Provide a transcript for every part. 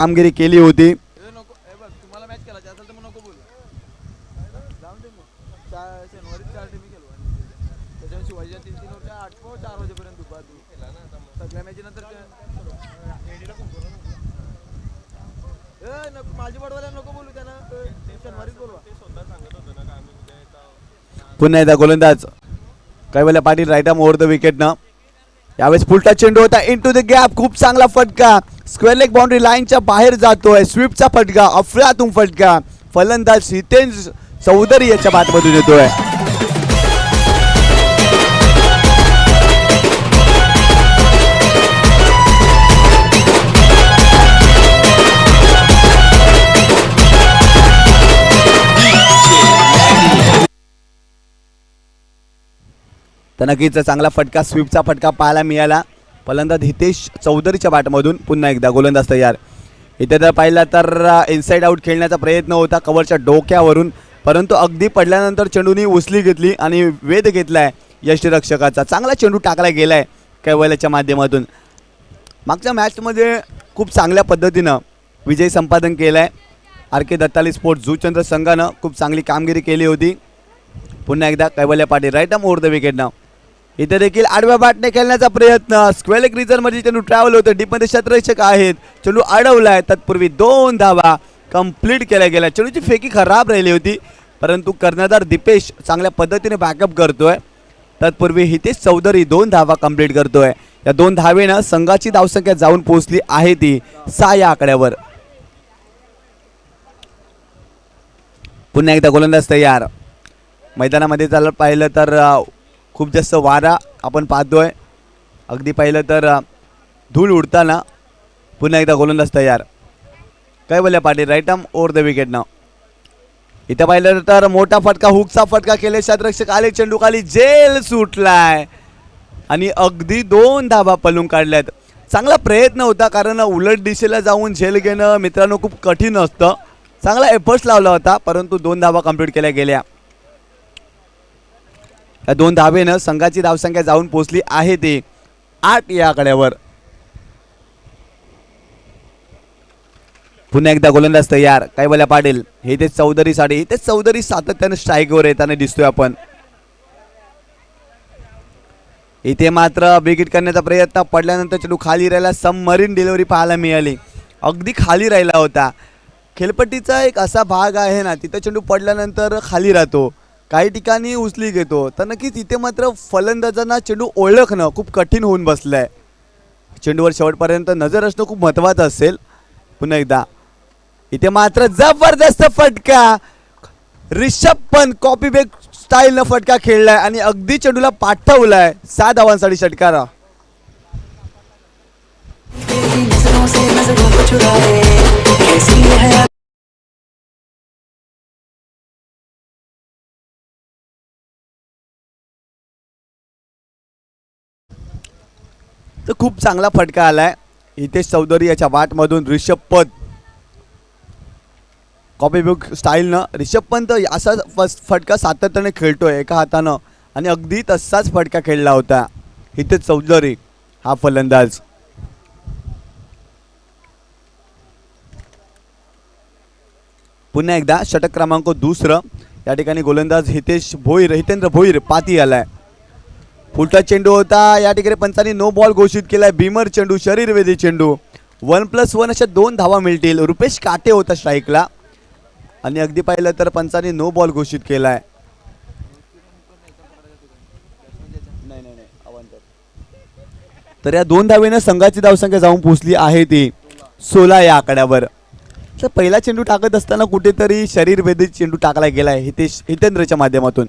कामगिरी केली होती. पुन्हा एकदा गोलंदाज Kaivalya Patil right arm over the विकेटनं. यावेळेस फुलटा चेंडू होता इनटू द गॅप. खूप चांगला फटका स्क्वेअर लेग बाउंड्री लाईनच्या बाहेर जातोय. स्वीपचा फटका अफलातून फटका फलंदाज हितेंद्र चौधरी याच्या बॅटमधून येतोय. तर नक्कीच चांगला फटका स्वीपचा फटका पाहायला मिळाला फलंदाज हितेश चौधरीच्या बॅटमधून. पुन्हा एकदा गोलंदाज तयार. इथे जर पाहिलं तर इनसाइड आउट खेळण्याचा प्रयत्न होता कव्हरच्या डोक्यावरून, परंतु अगदी पडल्यानंतर चेंडूनी उचली घेतली आणि वेध घेतलाय यष्टीरक्षकाचा. चांगला चेंडू टाकला गेलाय कैवल्याच्या माध्यमातून. मागच्या मॅचमध्ये खूप चांगल्या पद्धतीनं विजय संपादन केलाय आर के दत्ताली स्पोर्ट्स जुचंद्र संघानं. खूप चांगली कामगिरी केली होती. पुन्हा एकदा Kaivalya Patil right arm over the विकेटनं. इथे देखील आडव्या बॅटने खेळण्याचा प्रयत्न. स्क्वेअर लेग रिजनमध्ये चेंडू ट्रॅव्हल होतं. डीपमध्ये क्षेत्ररक्षक आहेत. चेंडू अडवलाय. तत्पूर्वी 2 धावा कंप्लीट केल्या गेल्या. चेंडूची फेकी खराब राहिली होती, परंतु कर्णधार दीपेश चांगल्या पद्धतीने बॅकअप करतोय. तत्पूर्वी हितेश चौधरी 2 धावा कंप्लीट करतोय. या 2 धावेनं संघाची धावसंख्या जाऊन पोहोचली आहे ती 6 या आकड्यावर. पुन्हा एकदा गोलंदाज तयार. मैदानामध्ये जर पाहिलं तर खूप जास्त वारा आपण पाहतोय. अगदी पाहिलं तर धूळ उडताना. पुन्हा एकदा गोलंदाज तयार Kaivalya Patil right arm over the विकेटनं. इथं पाहिलं तर मोठा फटका हुकचा फटका केले. क्षेत्ररक्षक आले. चेंडू खाली जेल सुटलाय आणि अगदी 2 धावा पळून काढल्यात. चांगला प्रयत्न होता, कारण उलट दिशेला जाऊन झेल घेणं मित्रांनो खूप कठीण असतं. चांगला एफर्ट्स लावला होता, परंतु 2 धावा कंप्लीट केल्या गेल्या. या 2 धावेनं संघाची धावसंख्या जाऊन पोहोचली आहे ते 8 या आकड्यावर. पुन्हा एकदा गोलंदाज तयार कैवल्य पाटील. हितेश चौधरीसाठी. हितेश चौधरी सातत्याने स्ट्राईकवर येताना दिसतोय आपण. इथे मात्र विकेट करण्याचा प्रयत्न. पडल्यानंतर चेंडू खाली राहिला. सबमरीन डिलिव्हरी पाहायला मिळाली. अगदी खाली राहिला होता. खेळपट्टीचा एक असा भाग आहे ना, तिथं चेंडू पडल्यानंतर खाली राहतो, काही ठिकाणी उचली घेतो. तर नक्कीच इथे मात्र फलंदाजांना चेंडू ओळखणं खूप कठीण होऊन बसलंय. चेंडूवर शेवटपर्यंत नजर असणं खूप महत्त्वाचं असेल. पुन्हा एकदा इथे मात्र जबरदस्त फटका. रिषभ पंत कॉपी बॅक स्टाईलनं फटका खेळलाय आणि अगदी चेंडूला पाठवलाय. 7 धावांसाठी षटकार. तर खूप चांगला फटका आलाय हितेश चौधरी याच्या बॅटमधून. रिषभ पंत कॉपी बुक स्टाईलनं. रिषभ पंत असा फटका सातत्याने खेळतोय एका हातानं आणि अगदी तसाच फटका खेळला होता हितेश चौधरी हा फलंदाज. पुन्हा एकदा षटक क्रमांक 2. या ठिकाणी गोलंदाज हितेंद्र भोईर पाती आलाय. फुलटा चेंडू होता. या ठिकाणी पंचांनी नो बॉल घोषित केलाय. भीमर चेंडू शरीरवेधी चेंडू. 1+1 अशा 2 धावा मिळतील. रुपेश काटे होता स्ट्राईकला आणि अगदी पाहिलं तर पंचांनी नो बॉल घोषित केलाय. तर या 2 धावेनं संघाची धावसंख्या जाऊन पोहोचली आहे ती 16 या आकड्यावर. तर पहिला चेंडू टाकत असताना कुठेतरी शरीरवेधी चेंडू टाकला गेलाय हितेंद्रच्या माध्यमातून.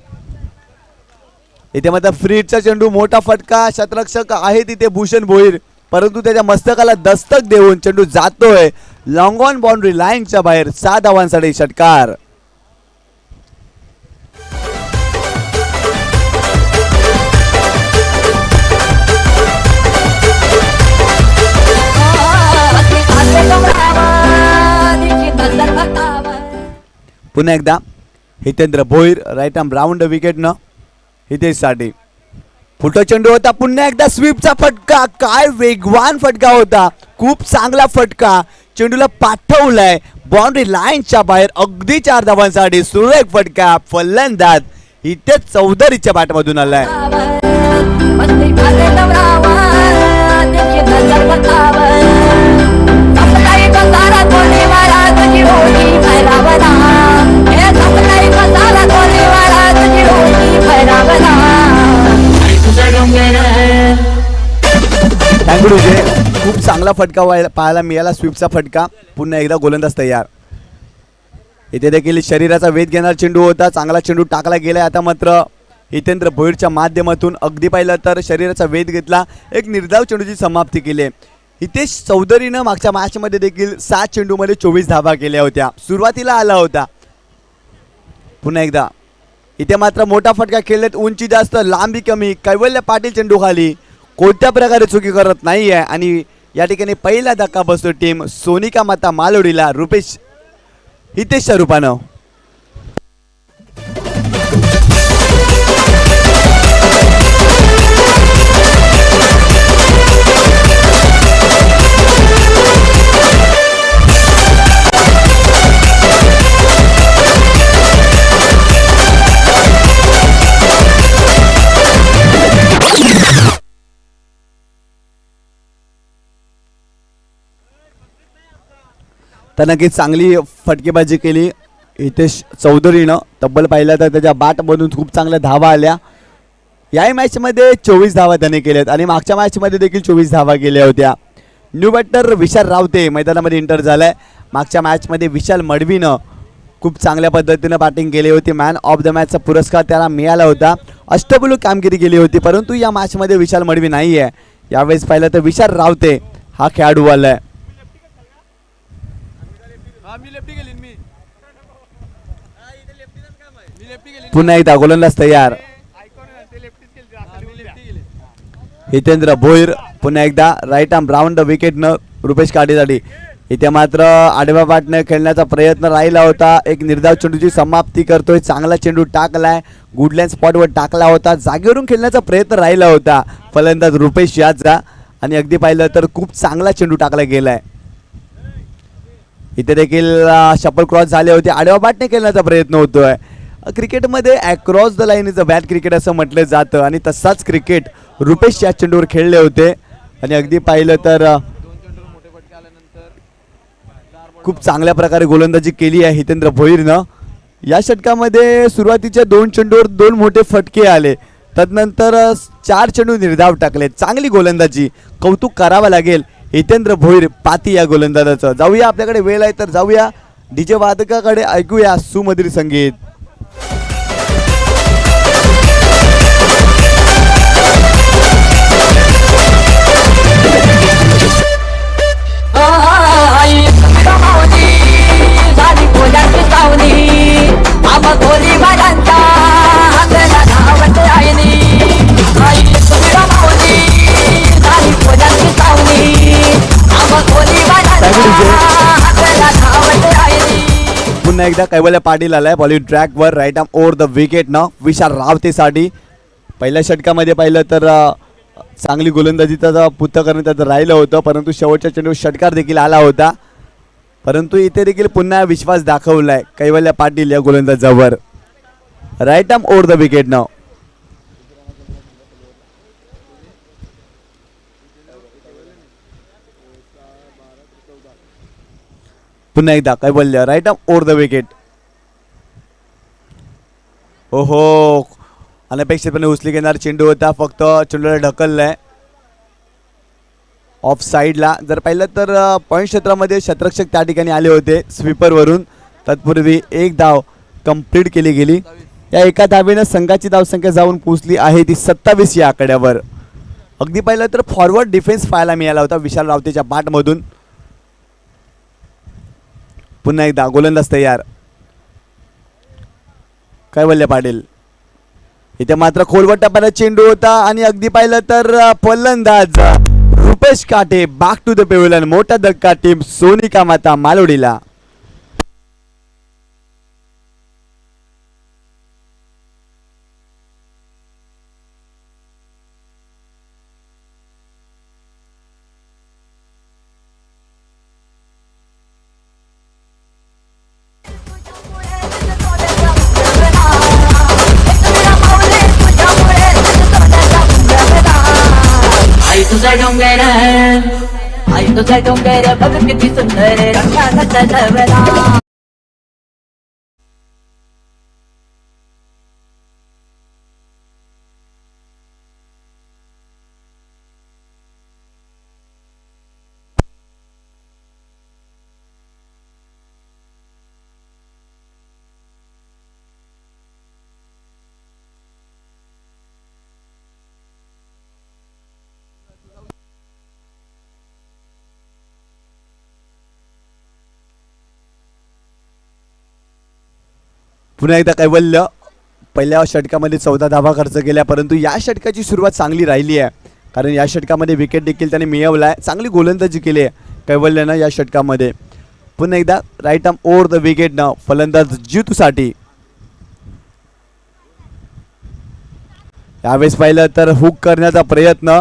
इथे मात्र फ्रीडचा चेंडू. मोठा फटका. क्षेत्ररक्षक आहे तिथे भूषण भोईर, परंतु त्याच्या मस्तकाला दस्तक देऊन चेंडू जातोय लॉंग ऑन बाउंड्री लाईनच्या बाहेर. 7 धावांसाठी षटकार. पुन्हा एकदा Hitendra Bhoir right arm round विकेटनं हितेशसाठी. फुटो चेंडू होता. पुन्हा एकदा स्वीपचा फटका. काय वेगवान फटका होता. खूप चांगला फटका. चेंडूला पाठवलाय बाउंड्री लाईनच्या बाहेर अगदी 4 धावांसाठी सुरेख फटका फलंदाज इथे चौधरीच्या बॅटमधून आलाय. खूप चांगला फटका पाहायला मिळाला. स्वीपचा फटका. पुन्हा एकदा गोलंदाज तयार. इथे देखील शरीराचा वेध घेणारा चेंडू होता. चांगला चेंडू टाकला गेलाय. आता मात्र हितेंद्र भोईरच्या माध्यमातून अगदी पाहिलं तर शरीराचा वेध घेतला. एक निर्धाव चेंडूची समाप्ती केली. हितेश चौधरीनं मागच्या मॅचमध्ये देखील 7 चेंडूमध्ये 24 धावा केल्या होत्या. सुरुवातीला आला होता. पुन्हा एकदा इथे मात्र मोठा फटका खेळलेत. उंची जास्त लांबी कमी. कैवल्य पाटील चेंडू खाली कोणत्या प्रकारे चुकी करत नाहीये आणि या ठिकाणी पहिला धक्का बसतो टीम सोनिका माता मालोडीला रुपेश हितेशच्या रूपानं. तर नक्कीच चांगली फटकेबाजी केली हितेश चौधरीनं. तब्बल पाहिलं तर त्याच्या बॅटमधून खूप चांगल्या धावा आल्या. याही मॅचमध्ये 24 धावा त्याने केल्यात आणि मागच्या मॅचमध्ये देखील 24 धावा केल्या होत्या. न्यू बॅटर विशाल रावते मैदानामध्ये एंटर झालाय. मागच्या मॅचमध्ये विशाल मडवीनं खूप चांगल्या पद्धतीनं बॅटिंग केली होती. मॅन ऑफ द मॅचचा पुरस्कार त्याला मिळाला होता. अष्टपैलू कामगिरी केली होती. परंतु या मॅचमध्ये विशाल मडवी नाही आहे. यावेळेस पाहिलं तर विशाल रावते हा खेळाडू आलाय. पुन्हा एकदा गोलंदाज तयार. हितेंद्र भोईर पुन्हा एकदा राईट आर्म राऊंड द विकेटनं रुपेश काटेसाठी. इथे मात्र आडव्या बॅटने खेळण्याचा प्रयत्न राहिला होता. एक निर्धाव चेंडूची समाप्ती करतोय. चांगला चेंडू टाकलाय. गुडलँड स्पॉटवर टाकला होता. जागेवरून खेळण्याचा प्रयत्न राहिला होता फलंदाज रुपेश याचा आणि अगदी पाहिलं तर खूप चांगला चेंडू टाकला गेलाय. इथे देखील शपल क्रॉस झाले होते. आडव्या बॅटने खेळण्याचा प्रयत्न होतोय. क्रिकेटमध्ये across the line is a bat cricket असं म्हटलं जातं आणि तसाच क्रिकेट रुपेश या चेंडूवर खेळले होते आणि अगदी पाहिलं तर खूप चांगल्या प्रकारे गोलंदाजी केली आहे हितेंद्र भोईरनं. या षटकामध्ये सुरुवातीच्या 2 चेंडूवर 2 मोठे फटके आले. तदनंतर 4 चेंडू निर्धाव टाकले. चांगली गोलंदाजी कौतुक करावं लागेल हितेंद्र भोईर पाती या गोलंदाजाचं. जाऊया आपल्याकडे वेळ आहे तर जाऊया डीजे वादकाकडे. ऐकूया सुमधुर संगीत. पुन्हा एकदा कैवल्य पाटील आलाय बॉलिंग ट्रॅकवर. Right arm over the wicket न विशाल रावतेसाठी. पहिल्या षटकामध्ये पाहिलं तर चांगली गोलंदाजीचा पुत्तकरण त्याचं राहिलं होतं परंतु शेवटच्या चेंडूवर षटकार देखील आला होता. परंतु इथे देखील पुन्हा विश्वास दाखवलाय कैवल्य पाटील या गोलंदाजावर. Right arm over the wicket न. पुन्हा एकदा Kaivalya right arm over the wicket. ओहो अनपेक्षितपणे उचली घेणार चेंडू होता. फक्त चेंडूला ढकललाय ऑफ साईडला. जर पाहिलं तर पॉईंट क्षेत्रामध्ये शतरक्षक त्या ठिकाणी आले होते स्वीपरवरून. तत्पूर्वी एक धाव कंप्लीट केली गेली. या एका धावेनं संघाची धावसंख्या जाऊन पोहोचली आहे ती 27 या आकड्यावर. अगदी पाहिलं तर फॉरवर्ड डिफेन्स पाहायला मिळाला होता विशाल रावतेच्या बॅटमधून. पुन्हा एकदा गोलंदाज तयार कैवल्य पाटील. इथे मात्र खोलवर टप्प्याला चेंडू होता आणि अगदी पाहिलं तर फलंदाज रुपेश काटे बॅक टू द पेव्हिलियन. मोठा धक्का टीम सोनिका माता मालोडीला. रंगाचा डोंगर बघ किती सुंदर रंगाचा सजवला. पुन्हा एकदा कैवल्य पहिल्या षटकामध्ये 14 धावा खर्च केल्या, परंतु या षटकाची सुरुवात चांगली राहिली आहे, कारण या षटकामध्ये विकेट देखील त्याने मिळवला आहे. चांगली गोलंदाजी केली आहे कैवल्यनं या षटकामध्ये. पुन्हा एकदा राईट आर्म ओव्हर द विकेटनं फलंदाज जितूसाठी. यावेळेस पाहिलं तर हुक करण्याचा प्रयत्न,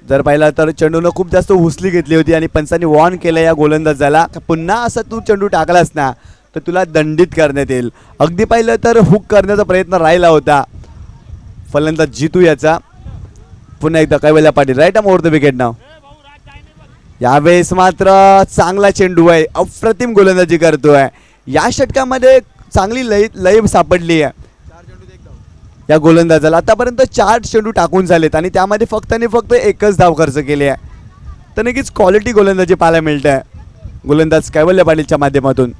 जर पाहिलं तर चेंडूनं खूप जास्त हुसली घेतली होती आणि पंचांनी वॉर्न केलं या गोलंदाजाला, पुन्हा असं तू चेंडू टाकलास ना तर तुला दंडित करण्यात येईल. अगदी पाहिलं तर हुक करण्याचा प्रयत्न राहिला होता फलंदाज जितू याचा. पुन्हा एकदा Kaivalya Patil right arm over the wicket नाव. यावेळेस मात्र चांगला चेंडू आहे, अप्रतिम गोलंदाजी करतोय. या षटकामध्ये चांगली लय सापडली आहे या गोलंदाजाला. आतापर्यंत 4 चेंडू टाकून झालेत आणि त्यामध्ये फक्त एकच धाव खर्च केली आहे. तर नक्कीच क्वालिटी गोलंदाजी पाहायला मिळते आहे गोलंदाज कैवल्य पाटीलच्या माध्यमातून.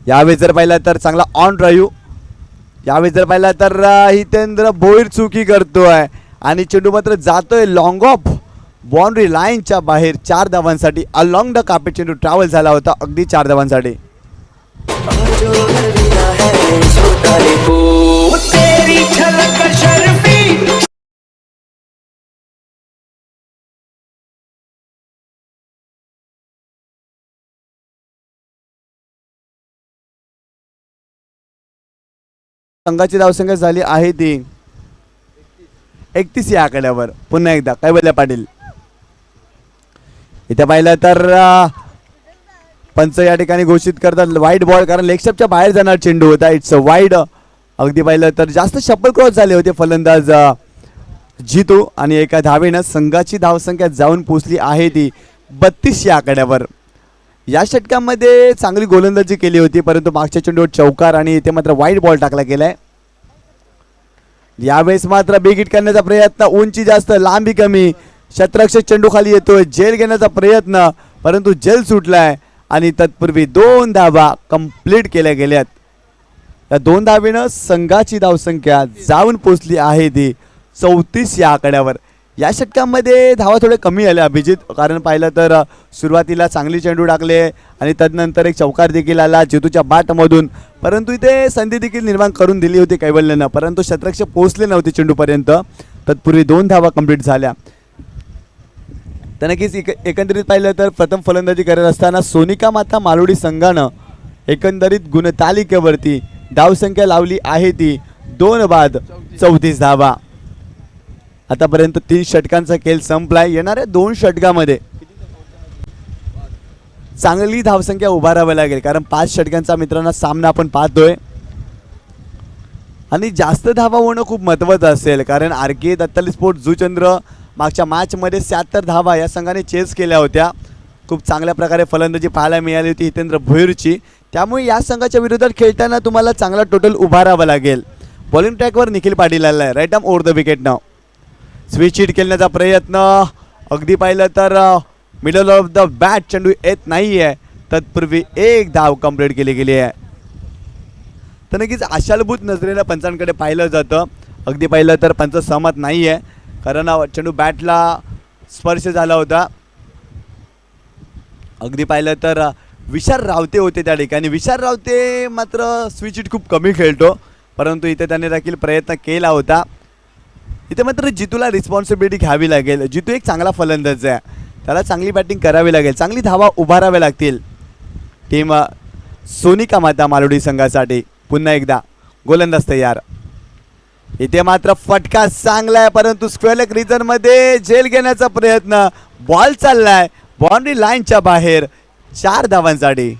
यावेळेस जर पाहिलं तर चांगला ऑन ड्राईव्ह. यावेळेस जर पाहिलं तर हितेंद्र भोईर चुकी करतोय आणि चेंडू मात्र जातोय लॉंग ऑफ बाउंड्री लाईनच्या बाहेर. 4 धावांसाठी अलॉंग द कार्पेट चेंडू ट्रॅव्हल झाला होता, अगदी 4 धावांसाठी. संघाची धावसंख्या झाली आहे ती 31 या आकड्यावर. पुन्हा एकदा कैवल्य पाटील. इथे पाहिलं तर पंच या ठिकाणी घोषित करतात वाईड बॉल, कारण लेगस्टपच्या बाहेर जाणार चेंडू होता. It's a wide. अगदी पाहिलं तर जास्त शफल क्रॉस झाले होते फलंदाज जितू आणि एका धावेनं संघाची धावसंख्या जाऊन पोचली आहे ती 32 या आकड्यावर. या षटकामध्ये चांगली गोलंदाजी केली होती, परंतु मागच्या चेंडूवर चौकार आणि इथे मात्र वाईड बॉल टाकला गेलाय. यावेळेस मात्र बिग हिट करण्याचा प्रयत्न, उंची जास्त लांबी कमी, शतरक्षक चेंडू खाली येतोय, जेल घेण्याचा प्रयत्न परंतु जेल सुटलाय आणि तत्पूर्वी 2 धावा कंप्लीट केल्या गेल्यात. या 2 धावेनं संघाची धावसंख्या जाऊन पोचली आहे ती 34 या आकड्यावर. या षटकामध्ये धावा थोडे कमी आले अभिजित, कारण पाहिलं तर सुरुवातीला चांगली चेंडू टाकले आणि तदनंतर एक चौकार देखील आला जितूच्या बाटमधून, परंतु इथे संधी देखील निर्माण करून दिली होती कैवल्यनं, परंतु शतरक्षक पोहोचले नव्हते चेंडूपर्यंत. तत्पूर्वी 2 धावा कंप्लीट झाल्या. तर नक्कीच एकंदरीत पाहिलं तर प्रथम फलंदाजी करत असताना सोनिका माता मालोडी संघानं एकंदरीत गुणतालिकेवरती धावसंख्या लावली आहे ती 2 बाद 34 धावा. आतापर्यंत 3 षटकांचा खेळ संपलाय. येणाऱ्या 2 षटकामध्ये चांगली धावसंख्या उभारावी लागेल, कारण 5 षटकांचा मित्रांनो सामना आपण पाहतोय आणि जास्त धावा होणं खूप महत्त्वाचं असेल, कारण आरके दत्तल स्पोर्ट जुचंद्र मागच्या मॅचमध्ये 76 धावा या संघाने चेस केल्या होत्या. खूप चांगल्या प्रकारे फलंदाजी पाहायला मिळाली होती हितेंद्र भोईरची, त्यामुळे या संघाच्या विरोधात खेळताना तुम्हाला चांगला टोटल उभारावा लागेल. बॉलिंग ट्रॅकवर निखिल पाटील आला आहे right arm over the wicket नाव. स्विच हिट खेळण्याचा प्रयत्न, अगदी पाहिलं तर मिडल ऑफ द बॅट चेंडू येत नाही आहे. तत्पूर्वी 1 धाव कंप्लीट केली गेली आहे. तर नक्कीच आशालभूत नजरेनं पंचांकडे पाहिलं जातं. अगदी पाहिलं तर पंच सहमत नाही आहे, कारण चेंडू बॅटला स्पर्श झाला होता. अगदी पाहिलं तर विशाल रावते होते त्या ठिकाणी. विशाल रावते मात्र स्विच हिट खूप कमी खेळतो, परंतु इथे त्याने देखील प्रयत्न केला होता. इथे मात्र जितूला रिस्पॉन्सिबिलिटी घ्यावी लागेल. जितू एक चांगला फलंदाज आहे, त्याला चांगली बॅटिंग करावी लागेल, चांगली धावा उभाराव्या लागतील टीम सोनिका माता मालोडी संघासाठी. पुन्हा एकदा गोलंदाज तयार. इथे मात्र फटका चांगला आहे, परंतु स्क्वेअर लेग रिजनमध्ये झेल घेण्याचा प्रयत्न, बॉल चाललाय बाउंड्री लाईनच्या बाहेर. 4 धावांसाठी.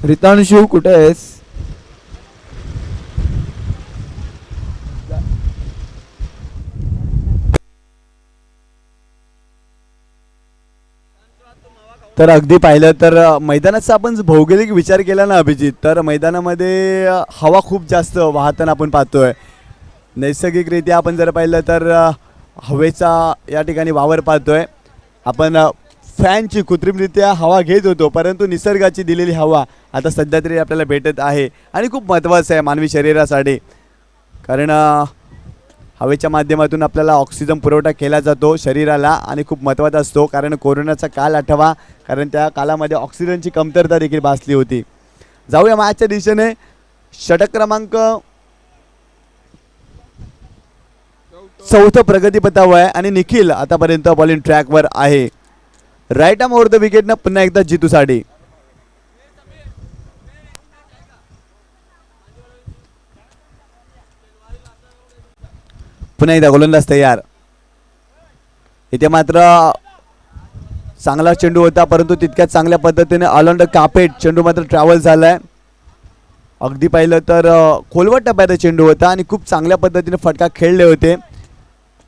रितांशू कुठे आहेस? तर अगदी पाहिलं तर मैदानाचा आपण भौगोलिक विचार केला ना अभिजित, तर मैदानामध्ये हवा खूप जास्त वाहताना आपण पाहतोय. नैसर्गिकरित्या आपण जर पाहिलं तर हवेचा या ठिकाणी वावर पाहतोय आपण. फॅनची कृत्रिमरित्या हवा घेत होतो, परंतु निसर्गाची दिलेली हवा आता सध्या तरी आपल्याला भेटत आहे आणि खूप महत्त्वाचं आहे मानवी शरीरासाठी. कारण हवेच्या माध्यमातून आपल्याला ऑक्सिजन पुरवठा केला जातो शरीराला आणि खूप महत्त्वाचा असतो. कारण कोरोनाचा काल आठवा, कारण त्या कालामध्ये ऑक्सिजनची कमतरता देखील भासली होती. जाऊया मॅचच्या दिशेने. षटक क्रमांक 4 प्रगतीपथावर आहे आणि निखिल आतापर्यंत बॉलिंग ट्रॅकवर आहे. राईट आर्म ओव्हर द विकेटनं पुन्हा एकदा जितूसाठी. पुन्हा एकदा गोलंदाज तयार. इथे मात्र चांगला चेंडू होता, परंतु तितक्याच चांगल्या पद्धतीने अलॉंग द कापेट चेंडू मात्र ट्रॅव्हल झालाय. अगदी पाहिलं तर खोलवट टप्प्याचा चेंडू होता आणि खूप चांगल्या पद्धतीने फटका खेळले होते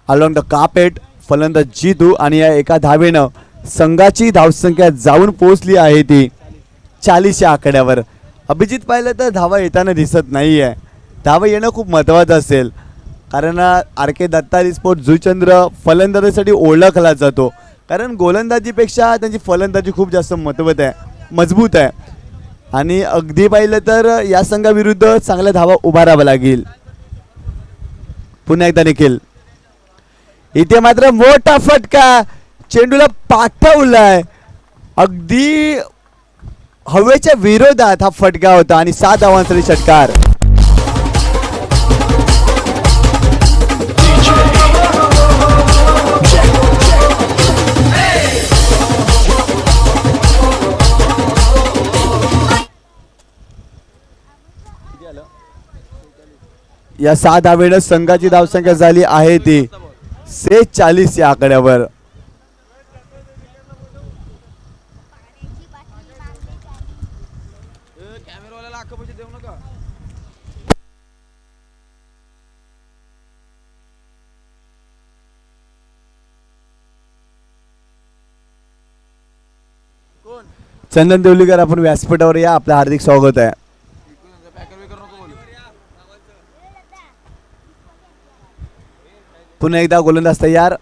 अलॉंग द कापेट. फलंदाज जितू आणि या एका धावेनं संघाची धावसंख्या जाऊन पोहोचली आहे ती 40 या आकड्यावर. अभिजित पाहिलं तर धावा येताना दिसत नाही आहे. धावा येणं खूप महत्त्वाचं असेल, कारण RK दत्ता स्पोर्ट जुचंद्र फलंदाजीसाठी ओळखला जातो. कारण गोलंदाजीपेक्षा त्यांची फलंदाजी खूप जास्त मजबूत आहे आणि अगदी पाहिलं तर या संघाविरुद्ध चांगल्या धावा उभारावा लागेल. पुन्हा एकदा निखिल. इथे मात्र मोठा फटका चेंडूला पाठवलाय. अगदी हवेच्या विरोधात हा फटका होता आणि 7 धावांसाठी षटकार. या 7 धावेनं संघाची धावसंख्या झाली आहे ती 46 या आकड्यावर. चंदन देवलीकर, आपण व्यासपीठावर या. आपलं हार्दिक स्वागत आहे. पुन्हा एकदा गोलंदाज तयार.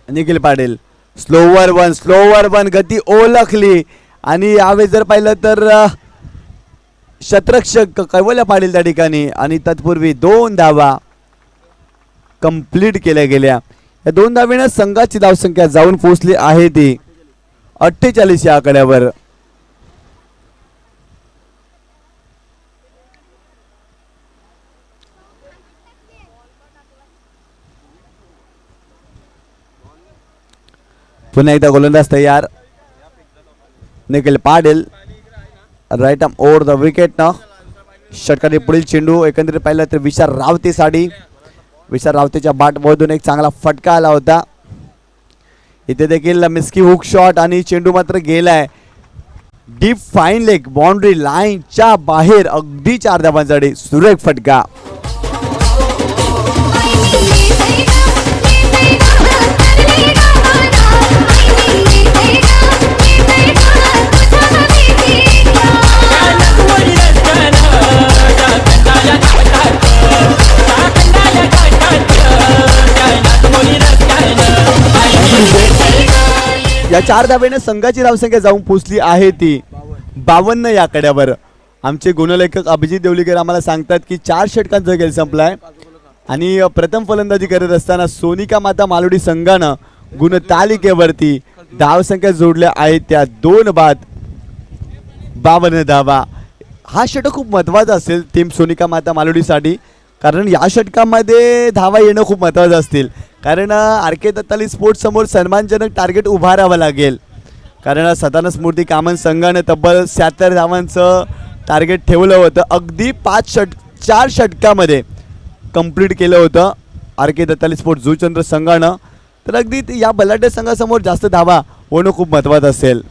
निखिल पाटील. स्लोवर वन गती ओळखली आणि यावेळेस जर पाहिलं तर शतरक्षक कैवल्य पाटील त्या ठिकाणी आणि तत्पूर्वी 2 धावा कंप्लीट केल्या गेल्या. या 2 धावेनं संघाची धावसंख्या जाऊन पोहोचली आहे ती 48 या आकड्यावर. पुन्हा एकदा गोलंदाज तयार. Nikhil Patil right arm over the विकेटनं षटकाने पुढील चेंडू एकंदरीत पाहिलं तर विशाल रावतेसाठी. विशाल रावतेच्या बॅटमधून एक चांगला फटका आला होता. इथे देखील मिस्की हुक शॉट आणि चेंडू मात्र गेलाय डीप फाईन लेग बाउंड्री लाईनच्या बाहेर. अगदी 4 धावांसाठी सुरेख फटका. या 4 धावेने संघाची धावसंख्या जाऊन पोहोचली आहे ती 52 या आकड्यावर. आमचे गुणलेखक अभिजित देवलीकर आम्हाला सांगतात की 4 षटकांचा खेळ संपलाय आणि प्रथम फलंदाजी करत असताना सोनिका माता मालवडी संघानं गुणतालिकेवरती धावसंख्या जोडल्या आहेत त्या 2 बाद 52 धावा. हा षटक खूप महत्त्वाचा असेल टीम सोनिका माता मालवडीसाठी, कारण या षटकामध्ये धावा येणं खूप महत्त्वाचं असतील. कारण RK दत्ता स्पोर्ट्स समोर सन्मानजनक टार्गेट उभारावं लागेल. कारण सदानंद स्मृती कामन संघाने तब्बल 76 धावांचं टार्गेट ठेवलं होतं. अगदी 4 षटकामध्ये कंप्लीट केलं होतं RK दत्ता स्पोर्ट्स जुचंद्र संघानं. तर अगदी या बलाढ्य संघासमोर जास्त धावा होणं खूप महत्त्वाचं असेल.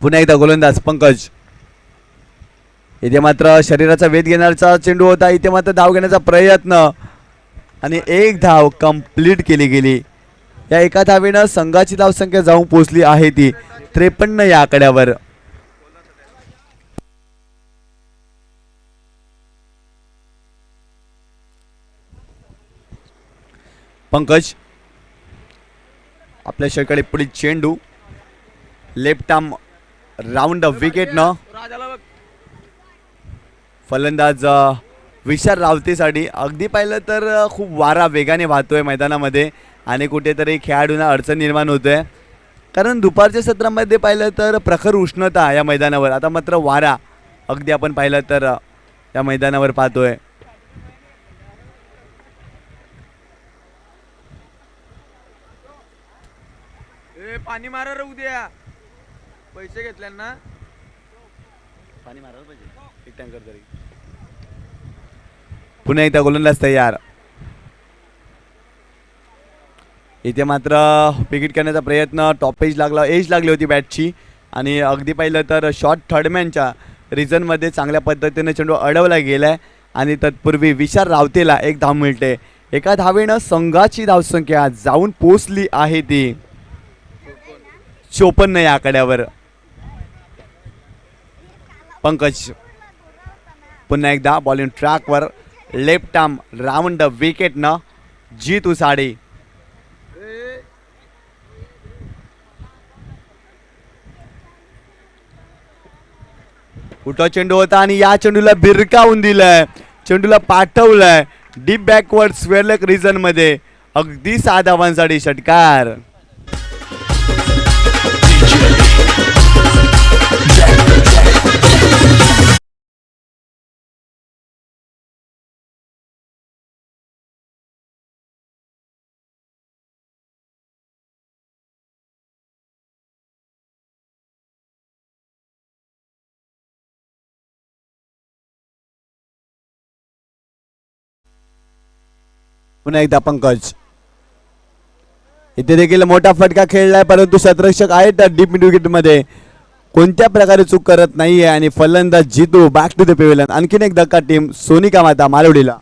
पुन्हा एकदा गोलंदाज पंकज. इथे मात्र शरीराचा वेध घेण्याचा चेंडू होता. इथे मात्र धाव घेण्याचा प्रयत्न आणि एक धाव कंप्लीट केली गेली. या एका धावेनं संघाची धावसंख्या जाऊन पोहोचली आहे ती 53 या आकड्यावर. पंकज आपल्या शेकडे पुढील चेंडू लेफ्ट आर्म राऊंड विकेट न फलंदाज विशाल रावतेसाठी. अगदी पाहिलं तर खूप वारा वेगाने वाहतोय मैदानामध्ये आणि कुठेतरी खेळाडूंना अडचण निर्माण होतोय, कारण दुपारच्या सत्रामध्ये पाहिलं तर प्रखर उष्णता या मैदानावर. आता मात्र वारा अगदी आपण पाहिलं तर या मैदानावर पाहतोय. पाणी मारा उद्या पैसे घेतल्या ना. पाणी मारायला पाहिजे एक टँकर तरी. पुन्हा एकदा गोलंदाज तयार. इथे मात्र विकेट करण्याचा प्रयत्न टॉप एज लागली होती बॅटची आणि अगदी पाहिलं तर शॉर्ट थर्डमॅनच्या रिझनमध्ये चांगल्या पद्धतीने चेंडू अडवला गेलाय आणि तत्पूर्वी विशाल रावतेला एक धाव मिळते. एका धावेनं संघाची धावसंख्या जाऊन पोचली आहे ती 54 या आकड्यावर. पंकज पुन्हा एकदा बॉलिंग ट्रॅकवर लेफ्ट आर्म राऊंड विकेट न जीत उसाडे. कुठं चेंडू होता आणि या चेंडूला भिरकावून दिलंय, चेंडूला पाठवलंय deep backward square leg region मध्ये. अगदी 6 धावांसाठी षटकार. पुन्हा एकदा पंकज. इथे देखील मोठा फटका खेळलाय, परंतु शतरक्षक आहेत डीप मिड विकेट मध्ये, कोणत्या प्रकारे चूक करत नाहीये आणि फलंदाज जितू बॅक टू द पेव्हिलियन. आणखीन एक धक्का टीम सोनिका माता मालवडीला.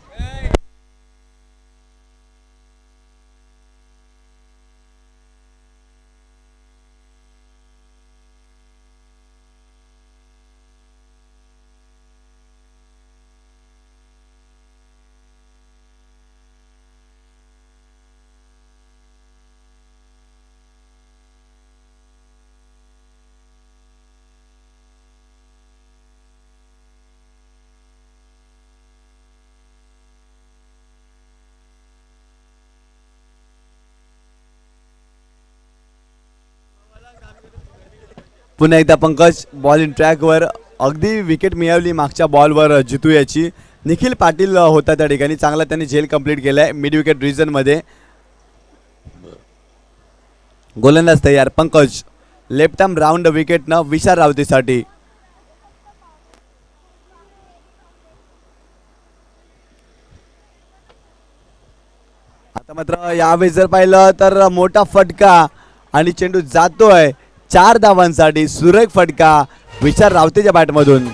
पुन्हा एकदा पंकज बॉलिंग ट्रॅकवर. अगदी विकेट मिळवली मागच्या बॉलवर जितू याची. निखिल पाटील होता त्या ठिकाणी, चांगला त्यांनी झेल कंप्लीट केलाय मिड विकेट रिजन मध्ये. गोलंदाज तयार Pankaj. Left arm round wicket न विशाल रावतेसाठी. आता मात्र यावेळी जर पाहिलं तर मोठा फटका आणि चेंडू जातोय 4 धावांसाठी. सुरेख फटका विशाल रावतेच्या बॅटमधून.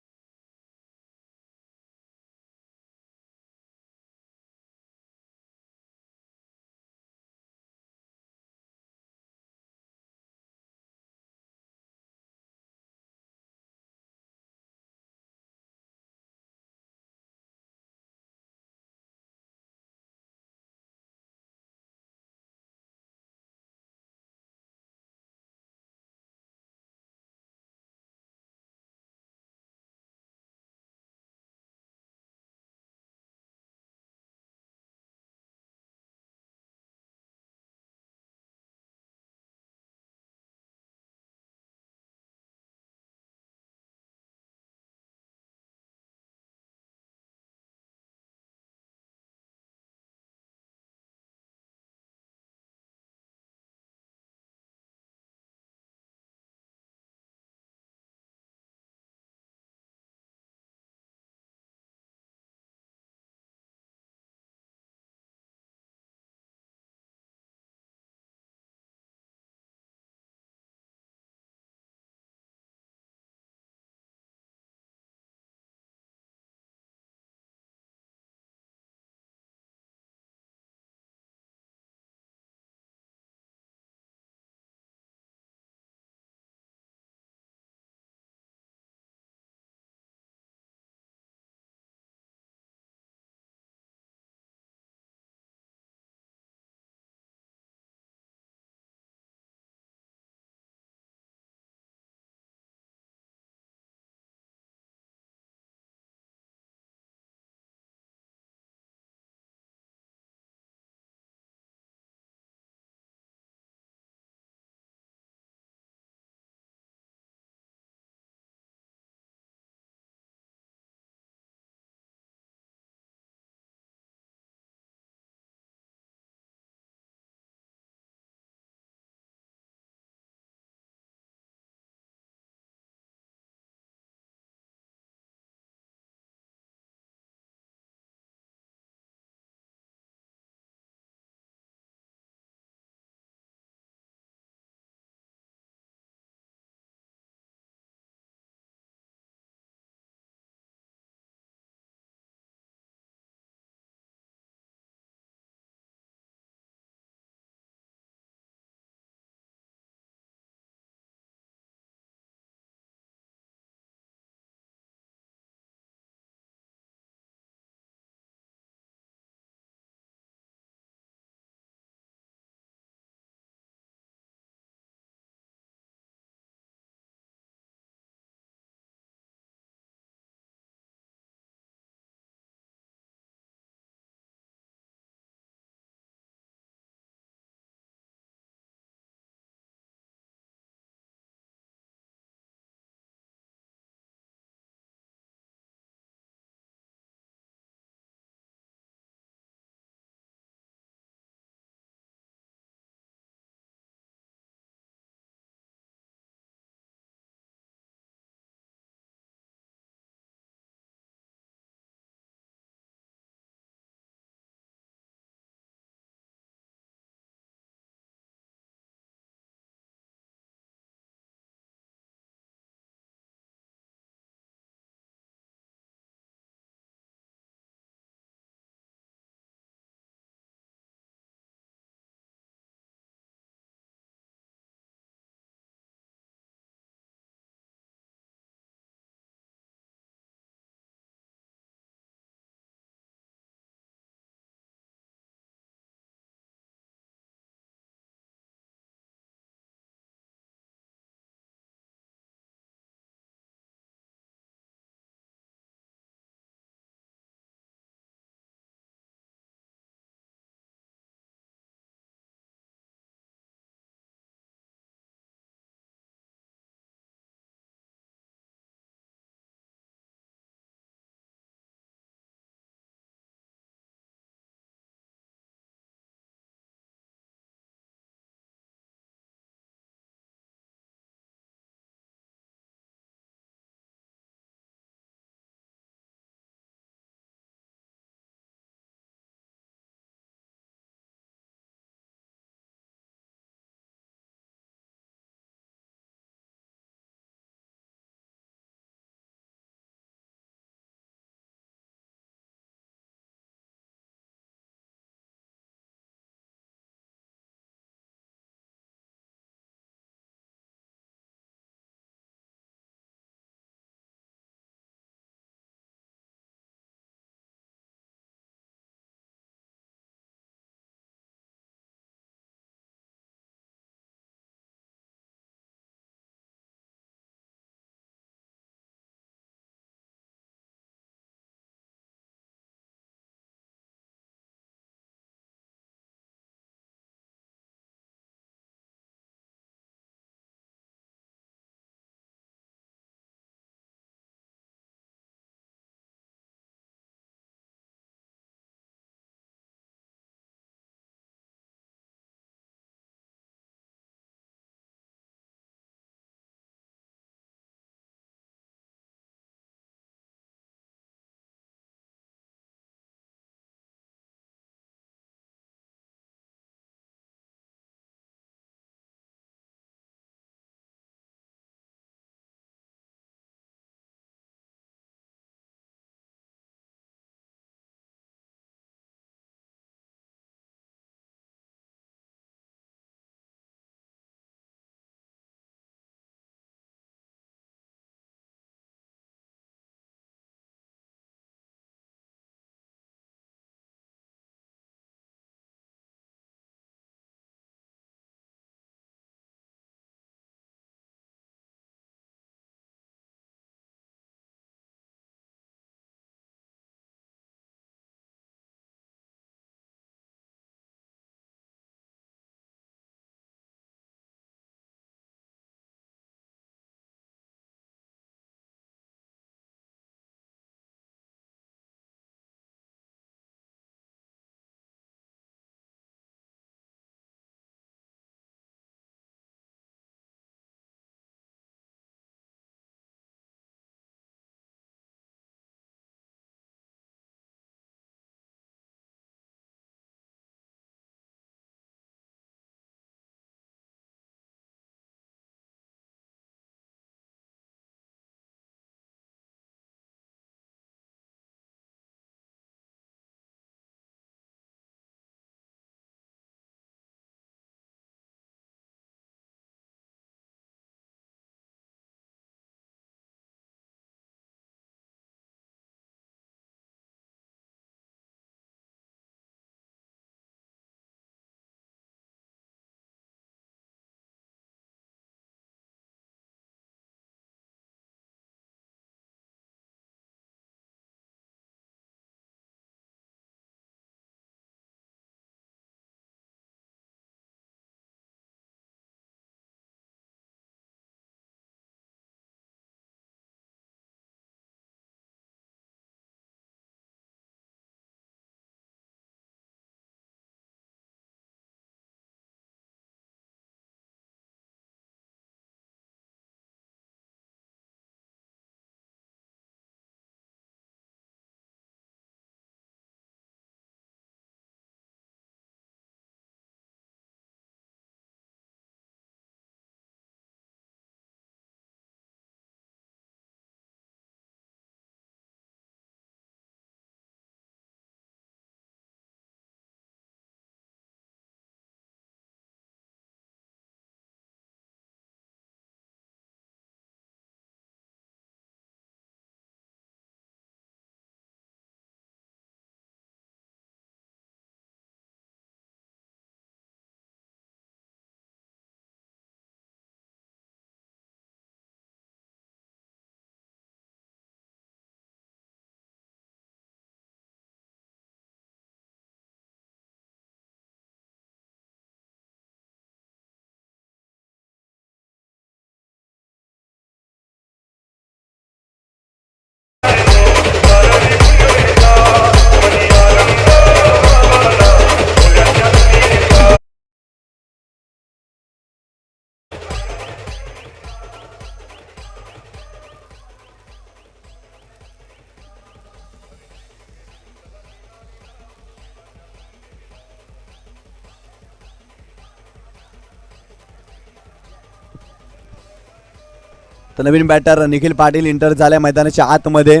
तर नवीन बॅटर निखिल पाटील इंटर झालाय मैदानाच्या आतमध्ये.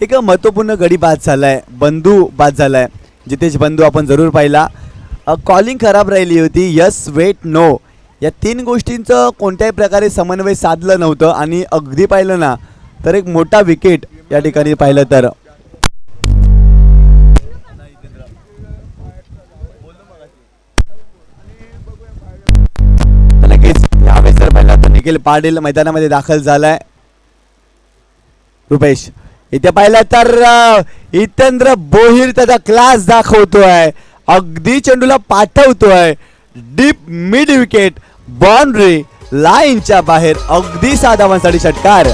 एक महत्त्वपूर्ण गडी बाद झालाय, बंधू बाद झालाय, जितेश बंधू आपण जरूर पाहिला. कॉलिंग खराब राहिली होती, यस वेट नो या 3 गोष्टींचं कोणत्याही प्रकारे समन्वय साधलं नव्हतं आणि अगदी पाहिलं ना तर एक मोठा विकेट या ठिकाणी पाहिलं तर. नक्कीच यावेळेस जर पाहिलं तर निखिल पाटील मैदानामध्ये दाखल झालाय. रुपेश इथे पाहिलं तर हितेंद्र भोईर त्याचा क्लास दाखवतोय, अगदी चेंडूला पाठवतोय डीप मिड विकेट बाउंड्री लाईनच्या बाहेर, अगदी 7 धावांसाठी षटकार.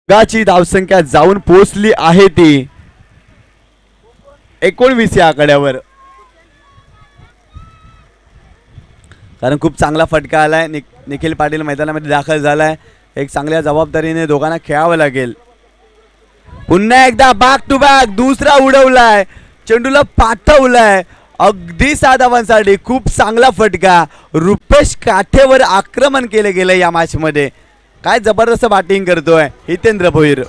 संघाची धावसंख्या जाऊन पोहोचली आहे ती 19 या आकड्यावर. कारण खूप चांगला फटका आलाय. निखिल पाटील मैदानामध्ये दाखल झालाय. एक चांगल्या जबाबदारीने दोघांना खेळावं लागेल. पुन्हा एकदा बॅक टू बॅक दुसरा उडवलाय, चेंडूला पाठवलाय अगदी 7 धावांसाठी. खूप चांगला फटका. रुपेश काठेवर आक्रमण केले गेले या मॅच मध्ये. काय जबरदस्त बॅटिंग करतोय हितेंद्र भोईर.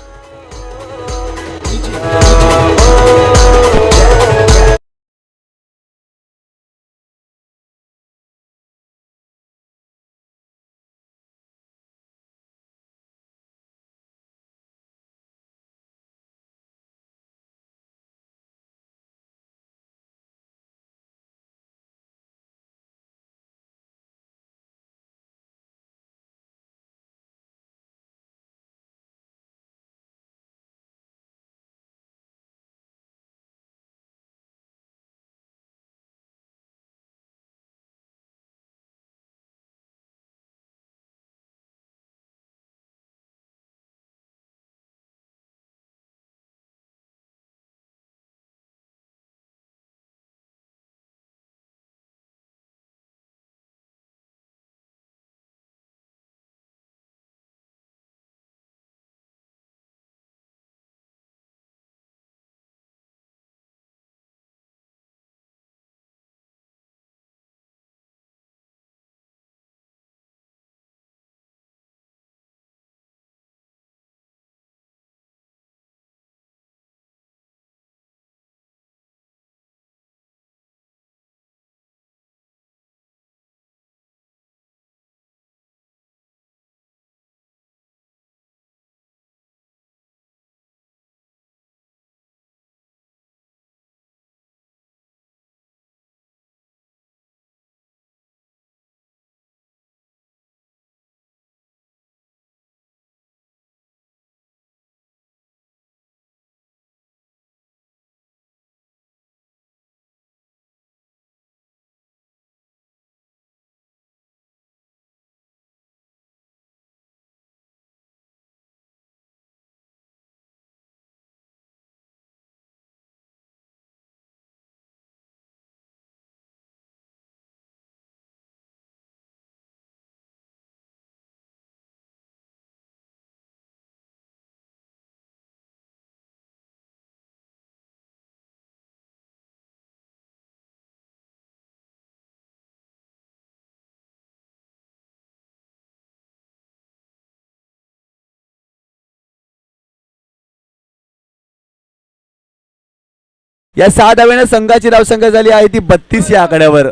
या 6 धावेने संघाची धावसंख्या झाली आहे ती 32 या आकड्यावर.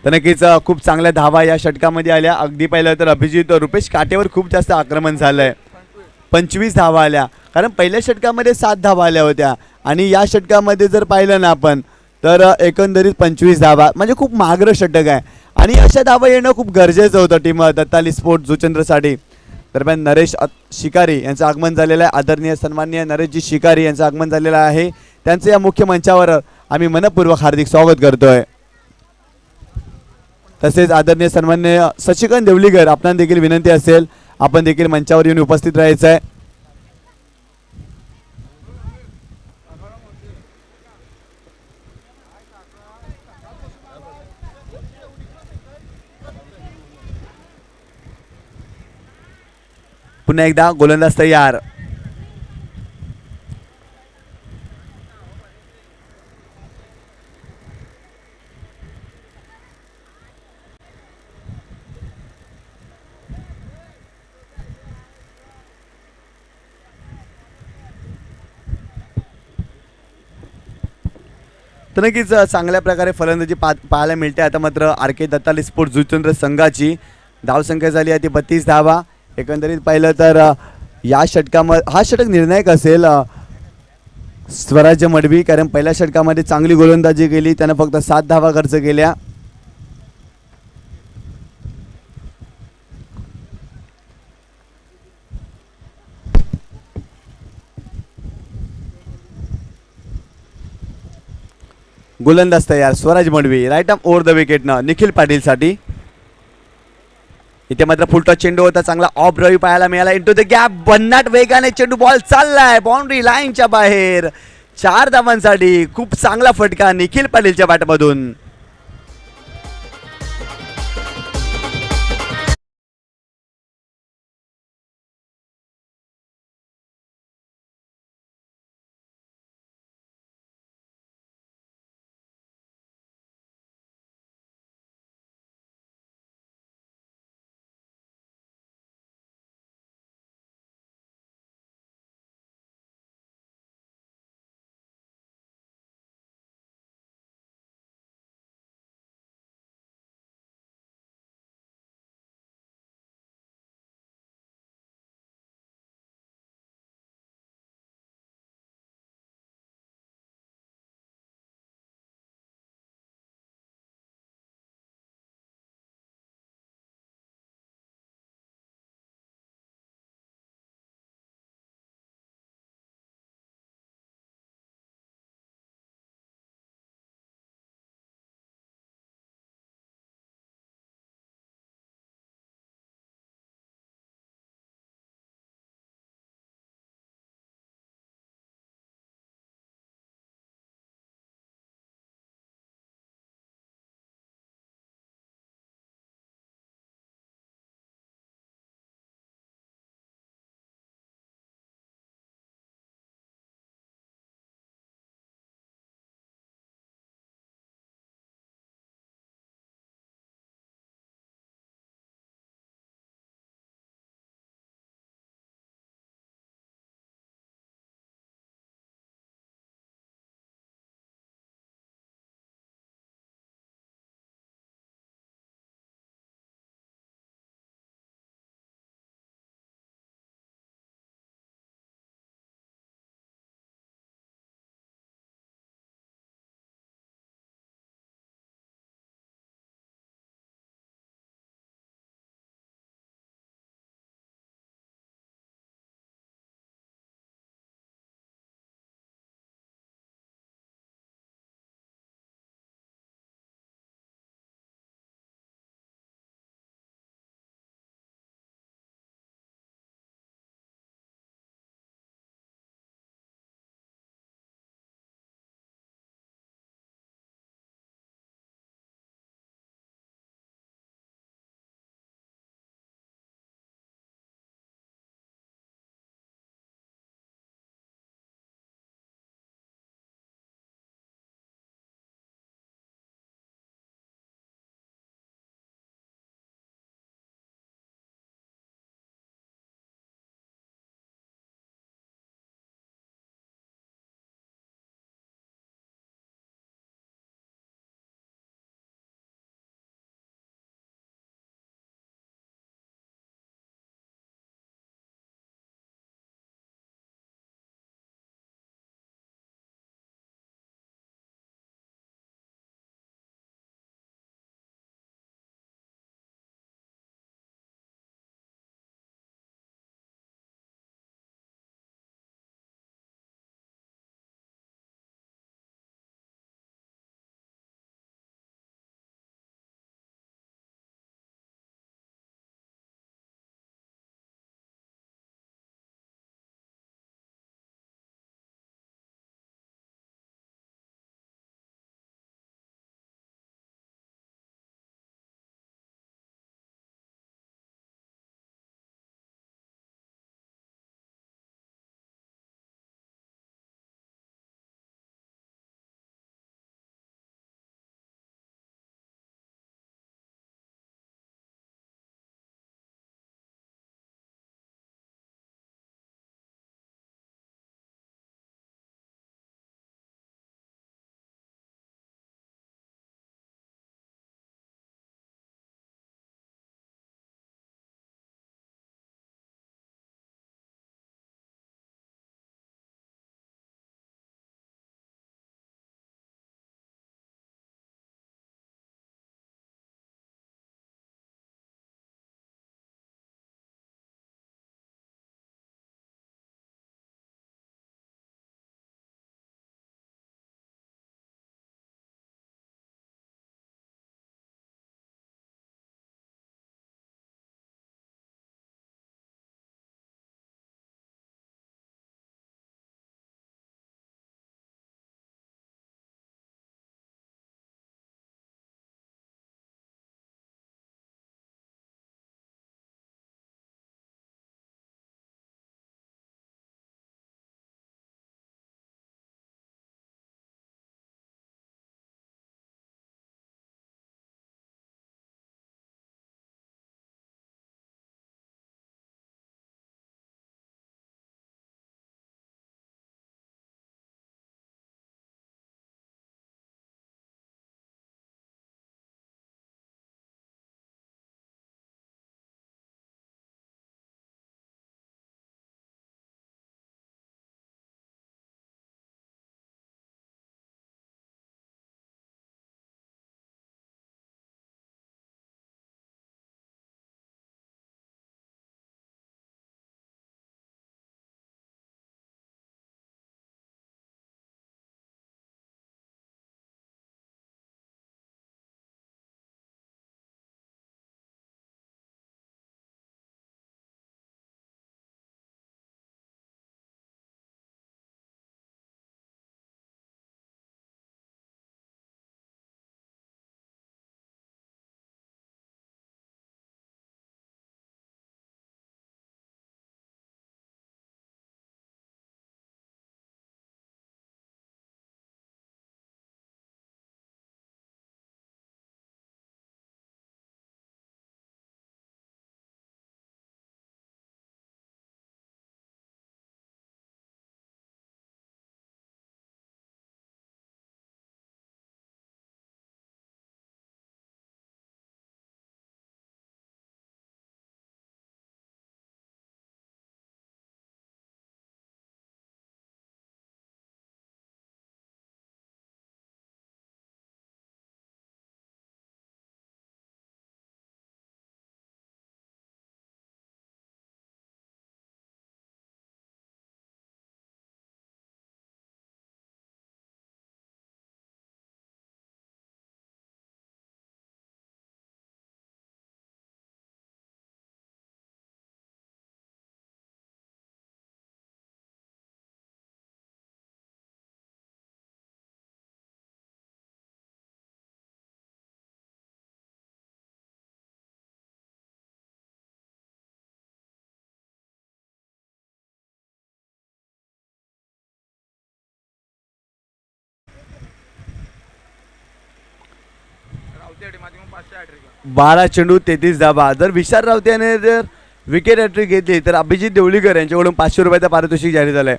तर नक्कीच खूप चांगल्या धावा या षटकामध्ये आल्या. अगदी पाहिलं तर अभिजित रुपेश काठेवर खूप जास्त आक्रमण झालंय. 25 धावा आल्या, कारण पहिल्या षटकामध्ये 7 धावा आल्या होत्या आणि या षटकामध्ये जर पाहिलं ना आपण तर एकंदरीत 25 धावा, म्हणजे खूप मागरं षटक आहे आणि अशा धावा येणं खूप गरजेचं होतं टीम दत्ताली स्पोर्ट जुचंद्रसाठी. दरम्यान नरेश शिकारी यांचं आगमन झालेलं आहे. आदरणीय सन्माननीय नरेशजी शिकारी यांचं आगमन झालेलं आहे. त्यांचं या मुख्य मंचावर आम्ही मनपूर्वक हार्दिक स्वागत करतोय. तसेच आदरणीय सन्माननीय शशिकांत देवलीकर, आपणाला देखील विनंती असेल आपण देखील मंचावर येऊन उपस्थित राहायचं आहे. पुन्हा एकदा गोलंदाज तयार. तर नक्कीच चांगल्या प्रकारे फलंदाजी पाहायला मिळते. आता मात्र आर के दत्ताली स्पोर्ट्स जुचंद्र संघाची धावसंख्या झाली आहे ती 32 धावा. एकंदरीत पाहिलं तर या षटकामध्ये हा षटक निर्णायक असेल स्वराज्य मडवी, कारण पहिल्या षटकामध्ये चांगली गोलंदाजी केली, त्यानं फक्त 7 धावा खर्च केल्या. गोलंदाज तयार Swaraj Madvi, right arm over the विकेटनं निखिल पाटीलसाठी. इथे मात्र फुलटॉस चेंडू होता, चांगला ऑफ रवी पाहायला मिळाला. इंटू द गॅप, भन्नाट वेगाने चेंडू, बॉल चाललाय बाउंड्री लाईनच्या बाहेर. 4 धावांसाठी खूप चांगला फटका निखिल पाटीलच्या बॅटमधून. 12 चेंडू 33 धाबा. जर विशाल रावते याने जर विकेट हॅट्रिक घेतली तर अभिजित देवळीकर यांच्याकडून 500 रुपयाचं पारितोषिक जाहीर झालंय.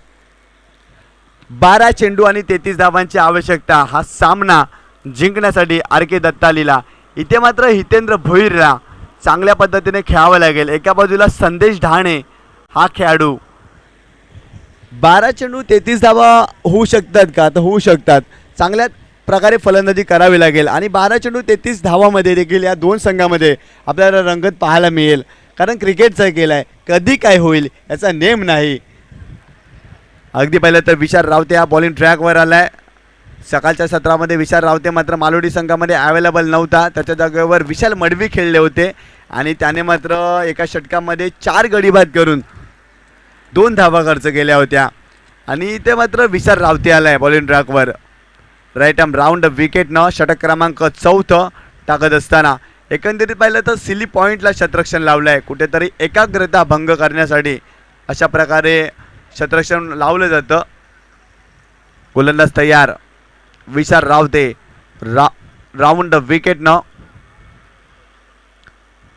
12 चेंडू आणि 33 धावांची आवश्यकता हा सामना जिंकण्यासाठी आर के दत्तालीला. इथे मात्र हितेंद्र भोईरला चांगल्या पद्धतीने खेळावं लागेल. एका बाजूला संदेश ढाणे हा खेळाडू. 12 चेंडू 33 धावा होऊ शकतात का, तर होऊ शकतात. चांगल्या प्रकारे फलंदाजी करावी लागेल आणि 12 चेंडू 33 धावामध्ये देखील या दोन संघामध्ये आपल्याला रंगत पाहायला मिळेल. कारण क्रिकेटचा खेळ आहे, कधी काय होईल याचा नेम नाही. अगदी पहिलं तर विशाल रावते हा बॉलिंग ट्रॅकवर आलाय. सकाळच्या सत्रामध्ये विशाल रावते मात्र मालोडी संघामध्ये अवेलेबल नव्हता. त्याच्या जागेवर विशाल मडवी खेळले होते आणि त्याने मात्र एका षटकामध्ये 4 गडी बाद करून 2 धावा खर्च केल्या होत्या. आणि इथे मात्र विशाल रावते आलाय बॉलिंग ट्रॅकवर. राईट आर्म राऊंड विकेटनं षटक क्रमांक 4 टाकत असताना एकंदरीत पाहिलं तर सिली पॉईंटला शतरक्षण लावलं आहे. कुठेतरी एकाग्रता भंग करण्यासाठी अशा प्रकारे शतरक्षण लावलं जातं. गोलंदाज तयार विशाल रावते. राऊंड विकेटनं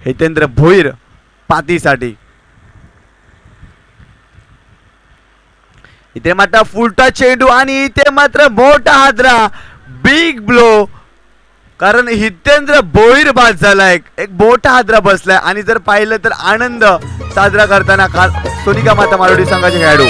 हितेंद्र भोईर पातीसाठी. इथे मात्र फुलटा चेंडू आणि इथे मात्र मोठा हादरा, बिग ब्लो. कारण हितेंद्र भोईर बाद झालाय. एक मोठा हादरा बसलाय आणि जर पाहिलं तर आनंद साजरा करताना सोनिका माता मारोडी संघाचे खेळाडू.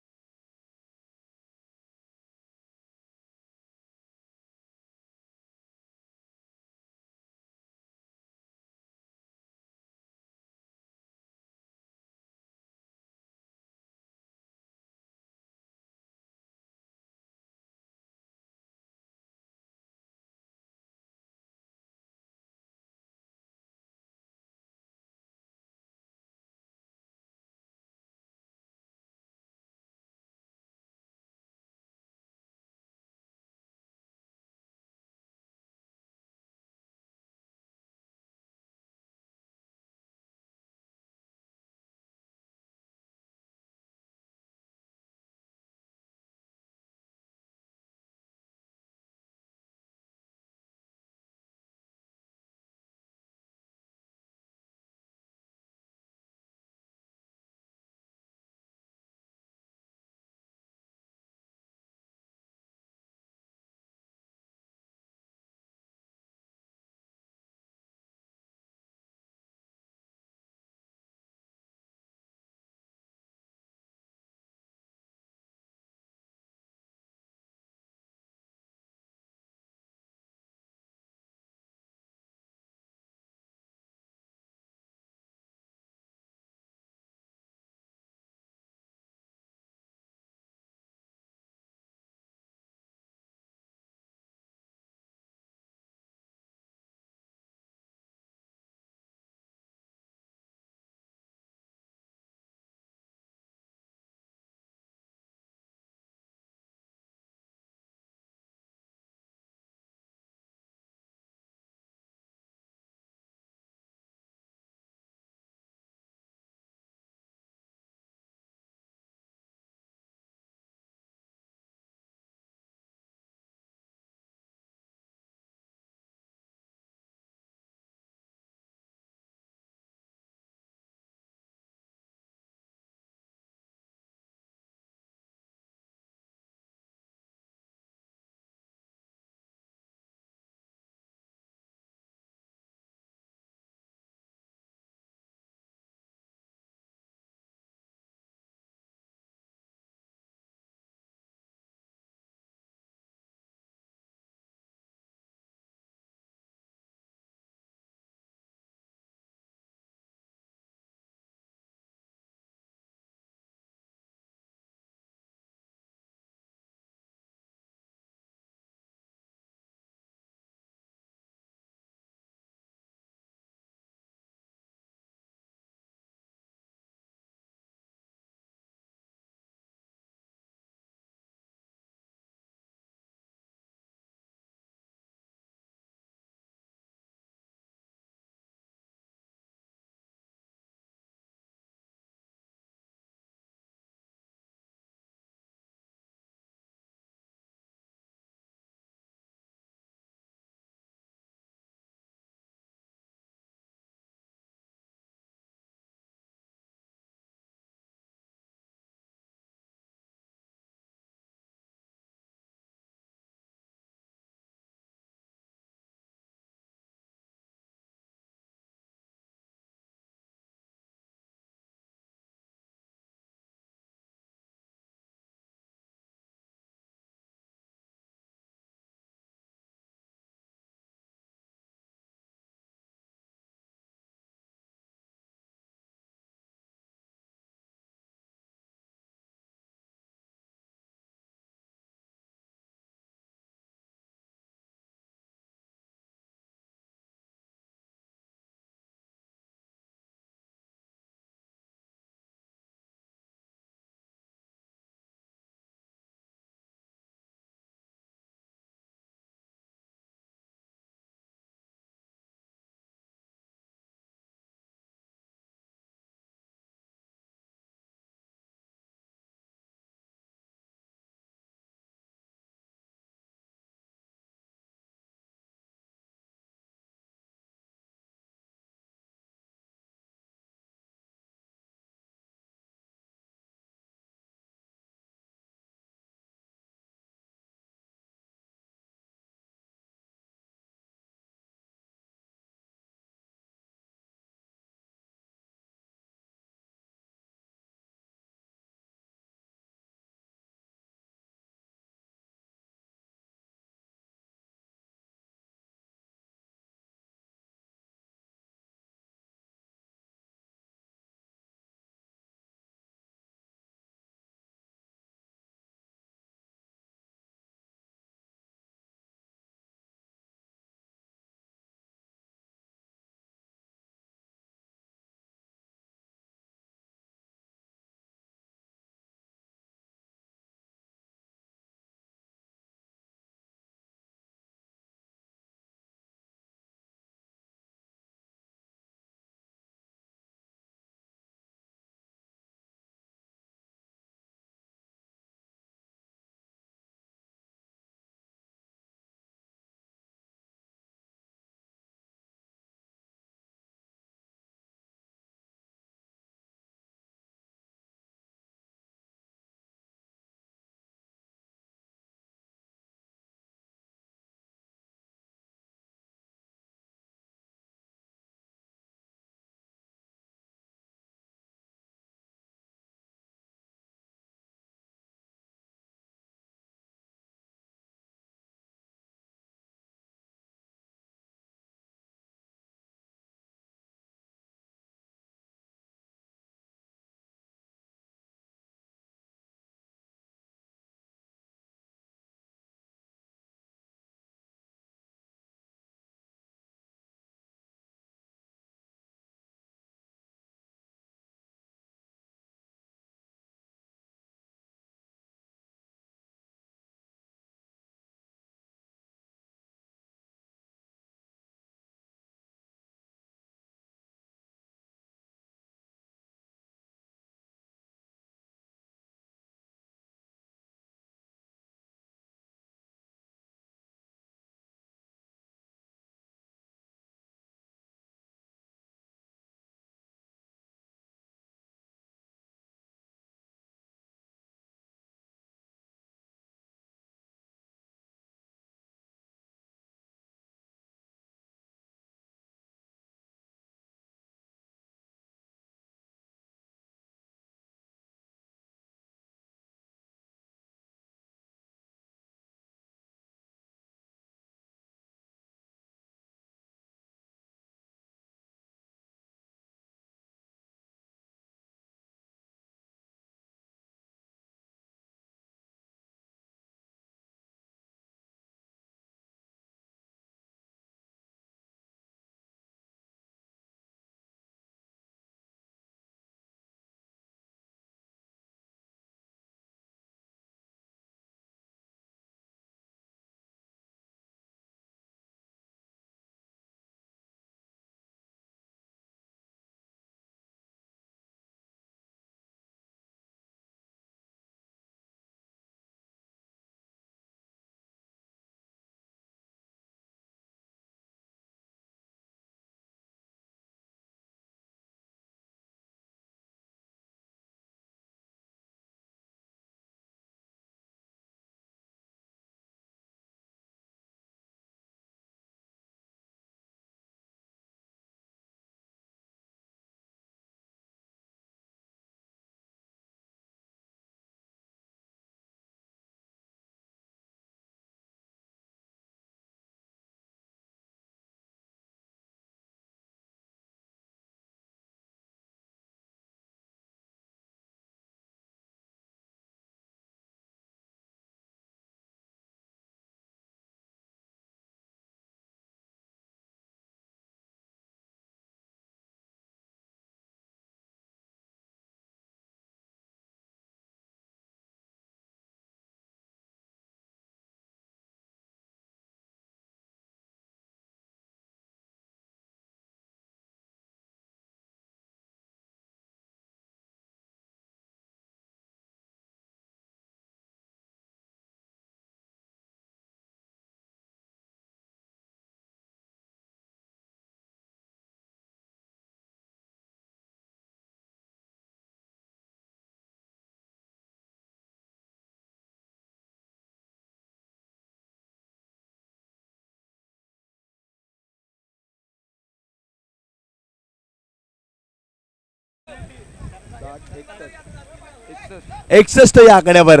61 या आकड्यावर.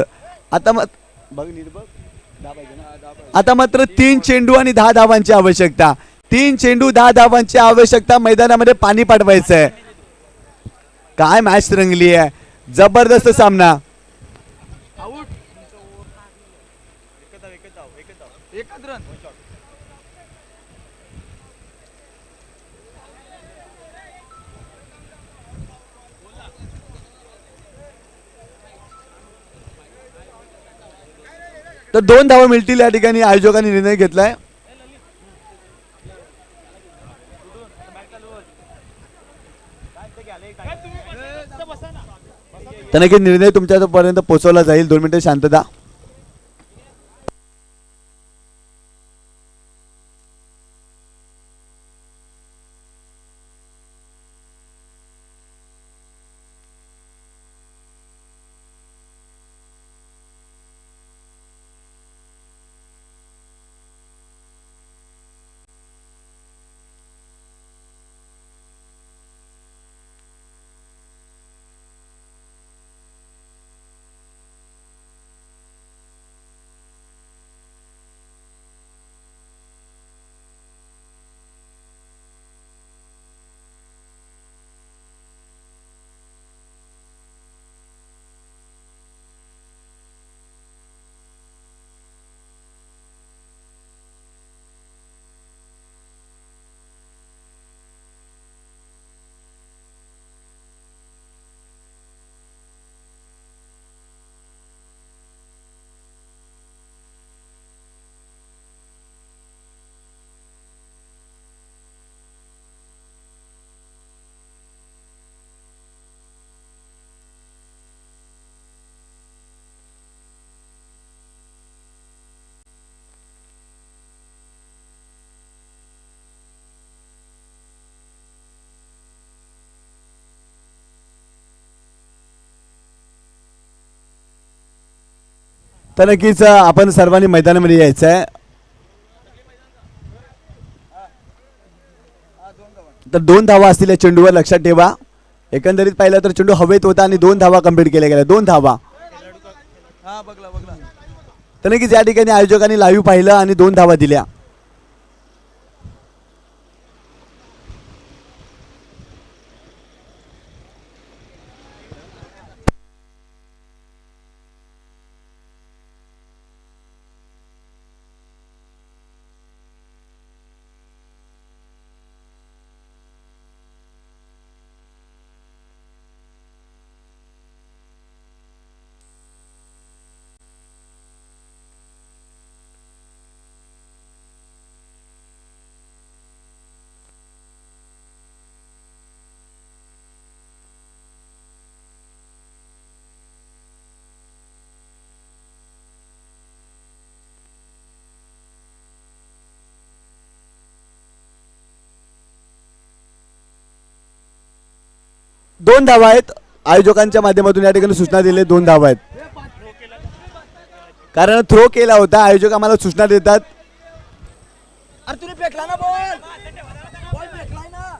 आता बघ नीट बघ. आता मात्र 3 चेंडू आणि 10 धावांची आवश्यकता. 3 चेंडू 10 धावांची आवश्यकता. मैदानामध्ये पाणी पाठवायचं आहे. काय मॅच रंगली आहे. जबरदस्त सामना. आउट. एकच रन. तर 2 धावा मिळतील या ठिकाणी आयोजकांनी निर्णय घेतलाय. तर नक्की निर्णय तुमच्यापर्यंत पोहोचवला जाईल. 2 मिनिटं शांतता. तर नक्कीच आपण सर्वांनी मैदानामध्ये यायचं आहे. तर 2 धावा असतील या चेंडूवर लक्षात ठेवा. एकंदरीत पाहिलं तर चेंडू हवेत होता आणि 2 धावा कंप्लीट केल्या गेल्या. 2 धावा. तर नक्कीच या ठिकाणी आयोजकांनी लाईव्ह पाहिलं आणि 2 धावा दिल्या. दोन धावा आहेत. आयोजकांच्या माध्यमातून या ठिकाणी सूचना दिली. 2 धावा आहेत. कारण थ्रो केला होता. आयोजक आम्हाला सूचना देतात. अरे तुने फेकला ना बॉल. बॉल फेकलाय ना.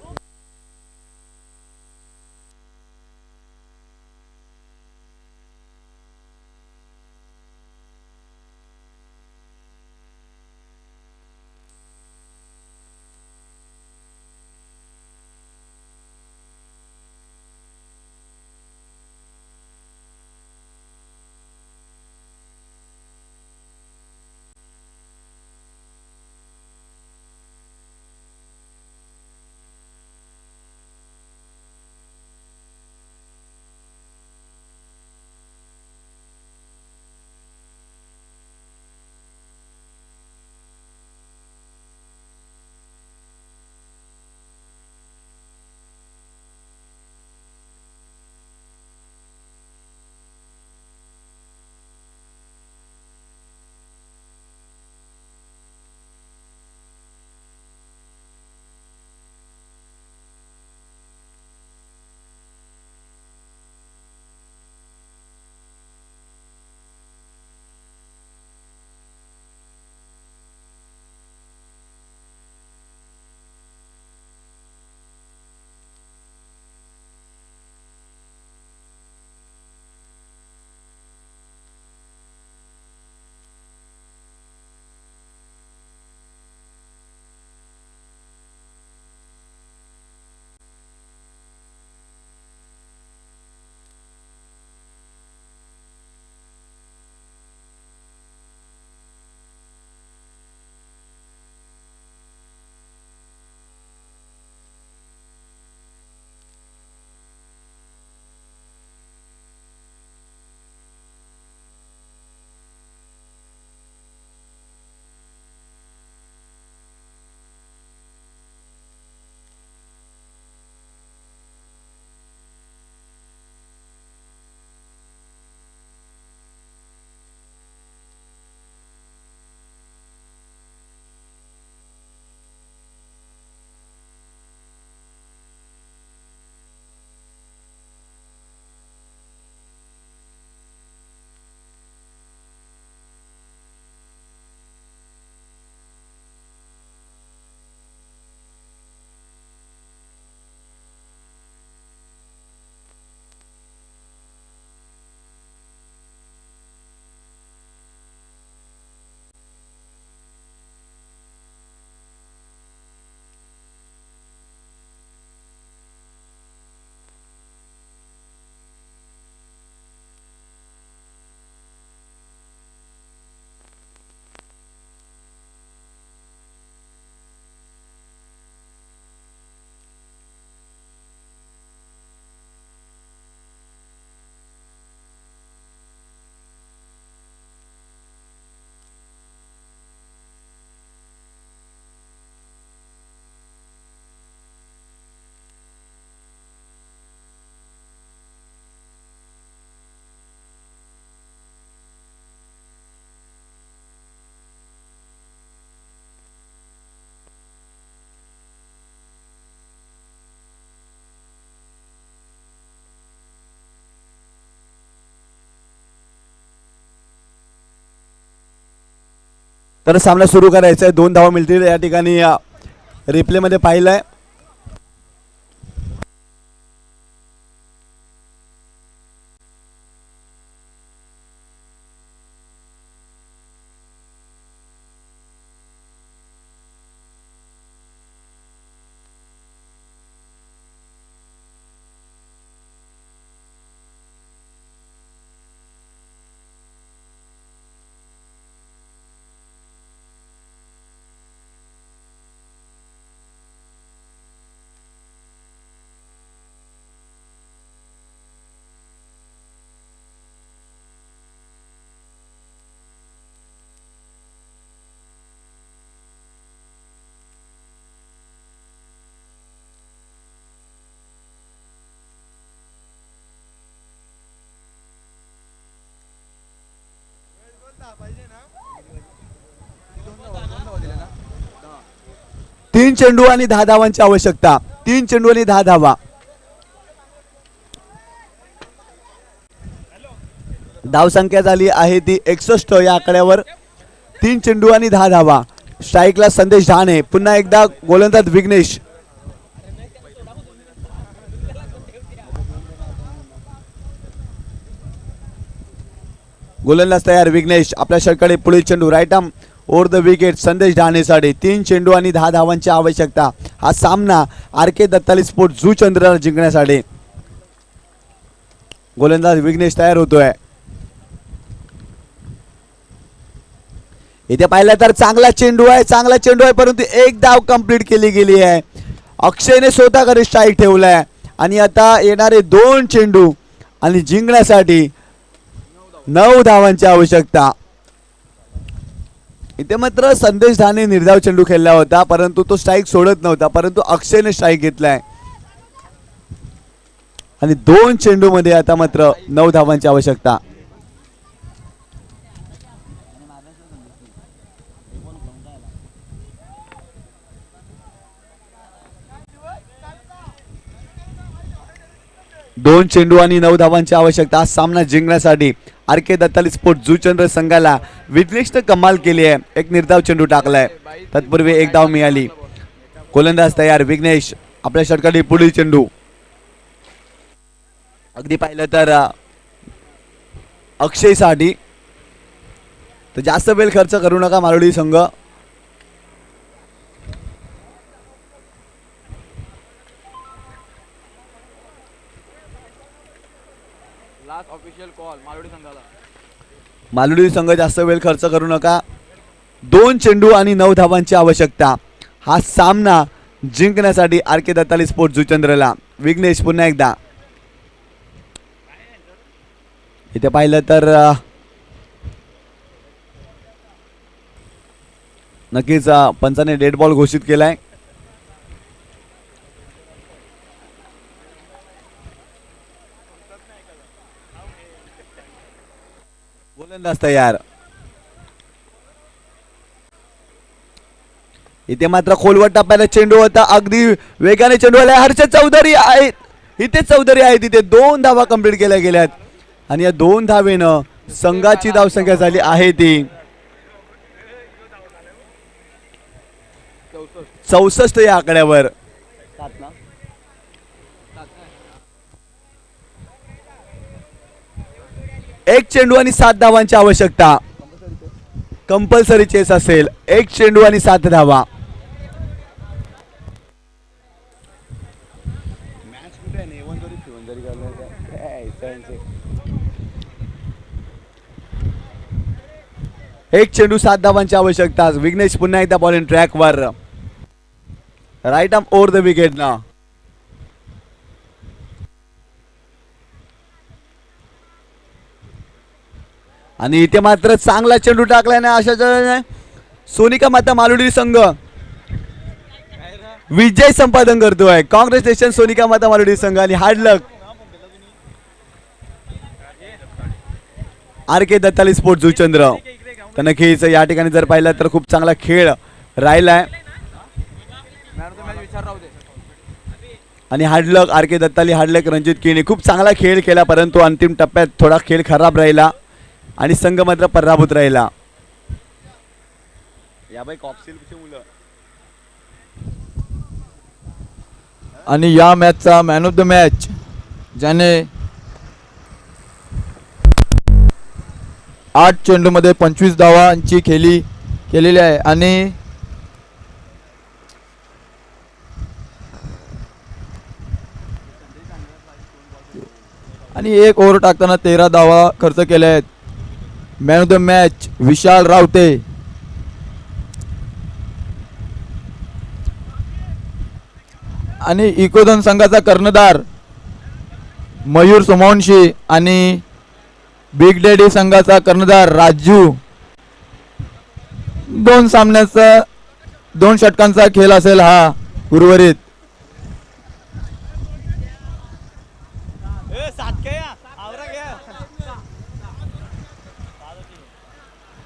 तर सामना सुरू करायचा आहे. 2 धावा मिळतील या ठिकाणी रिप्लेमध्ये पाहिलंय. तीन चेंडू आणि 10 धावांची आवश्यकता. 3 चेंडू आणि 10 धावा. धावसंख्या झाली आहे ती 61 या आकड्यावर. 3 चेंडू आणि 10 धावा. स्ट्राईकला संदेश ढाणे. पुन्हा एकदा गोलंदाज विघ्नेश. गोलंदाज तयार विघ्नेश. आपल्या षटकडे पुढील चेंडू right arm over the wicket. Sandesh ढाणेसाठी 3 चेंडू आणि 10 धावांची आवश्यकता. हा सामना RK दत्ताली स्पोर्ट जुचंद्रला जिंकण्यासाठी. गोलंदाज विघ्नेश तयार होतोय. इथे पाहिलं तर चांगला चेंडू आहे परंतु एक धाव कंप्लीट केली गेली आहे. अक्षयने स्वतःकडे स्ट्राईक ठेवलाय आणि आता येणारे 2 चेंडू आणि जिंकण्यासाठी 9 धावांची आवश्यकता. इथे मात्र संदेश ढाणे निर्धाव चेंडू खेळला होता परंतु तो स्ट्राईक सोडत नव्हता, परंतु अक्षयने स्ट्राईक घेतलाय आणि 2 चेंडू मध्ये आता मात्र 9 धावांची आवश्यकता. दोन चेंडू आणि 9 धावांची आवश्यकता. हा सामना जिंकण्यासाठी RK दत्ताली स्पोर्ट जुचंद्र संघाला विघ्नेशने कमाल केली आहे. एक निर्धाव चेंडू टाकलाय, तत्पूर्वी एक धाव मिळाली. गोलंदाज तयार विघ्नेश. आपल्या षटकातील पुढील चेंडू. अगदी पाहिलं तर अक्षयसाठी तर जास्त वेळ खर्च करू नका मालवडी संघ. लास्ट ऑफिशियल कॉल मालवडी संघाला. मालवडी संघ जास्त वेळ खर्च करू नका. 2 चेंडू आणि 9 धावांची आवश्यकता. हा सामना जिंकण्यासाठी RK दत्ताली स्पोर्ट जुचंद्रला. विघ्नेश पुन्हा एकदा. इथे पाहिलं तर नक्कीच पंचाने डेड बॉल घोषित केलाय. गोलंदाज तयार. इथे मात्र खोलवर टप्प्याला चेंडू होता. अगदी वेगाने चेंडू आला. हर्षद चौधरी आहेत इथे. चौधरी आहेत इथे. 2 धावा कंप्लीट केल्या गेल्यात आणि या 2 धावेनं संघाची धावसंख्या झाली आहे ती 64 या आकड्यावर. एक चेंडू आणि 7 धावांची आवश्यकता. कंपल्सरी चेस असेल. 1 चेंडू आणि 7 धावा. एक चेंडू 7 धावांची आवश्यकता. विघ्नेश पुन्हा एकदा बॉलिंग ट्रॅक वर. Right arm over the wicket ना. आणि इथे मात्र चांगला चेंडू टाकलाय ना. अशा सोनिका माता मालवडी संघ विजय संपादन करतोय. कॉंग्रॅच्युलेशन सोनिका माता मालवडी संघ आणि हार्ड लक RK दत्ताली स्पोर्ट जुचंद्र. तर नक्कीच या ठिकाणी जर पाहिलं तर खूप चांगला खेळ राहिलाय आणि हार्डलक RK दत्ताली, हार्डलक रणजित केणी खूप चांगला खेळ केला, परंतु अंतिम टप्प्यात थोडा खेळ खराब राहिला आणि संघ मात्र पराभूत राहिला. या बाई कॉप्सिलची मुलं. आणि या मॅचचा मॅन ऑफ द मॅच ज्याने 8 चेंडूमध्ये 25 धावांची केलेली आहे आणि 1 ओव्हर टाकताना 13 धावा खर्च केल्या आहेत. मॅन ऑफ द मॅच विशाल रावते. आणि इकोदन संघाचा कर्णधार मयूर सोमवंशी आणि बिग डॅडी संघाचा कर्णधार राजू. 2 षटकांचा खेळ असेल हा उर्वरित.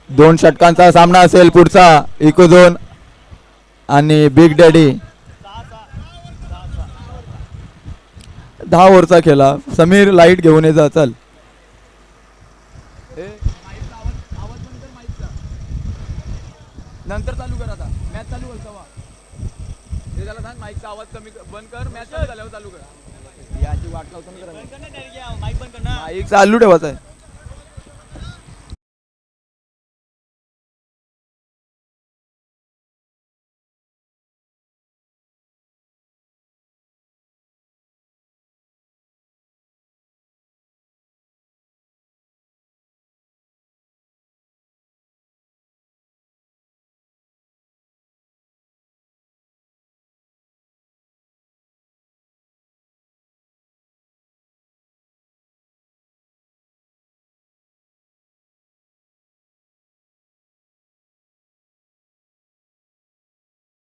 दोन षटकांचा सामना असेल पुढचा इकोझोन आणि बिग डॅडी. 10 ओव्हरचा खेळा. समीर लाईट घेऊन ये जा चल. नंतर चालू कर आता मॅच चालू होईल तेव्हा. हे झालं सांग माईकचा आवाज कमी बंद कर. मॅच चालू झाल्यावर चालू कर. याची वाट लावतो माईक चालू ठेवायचा आहे.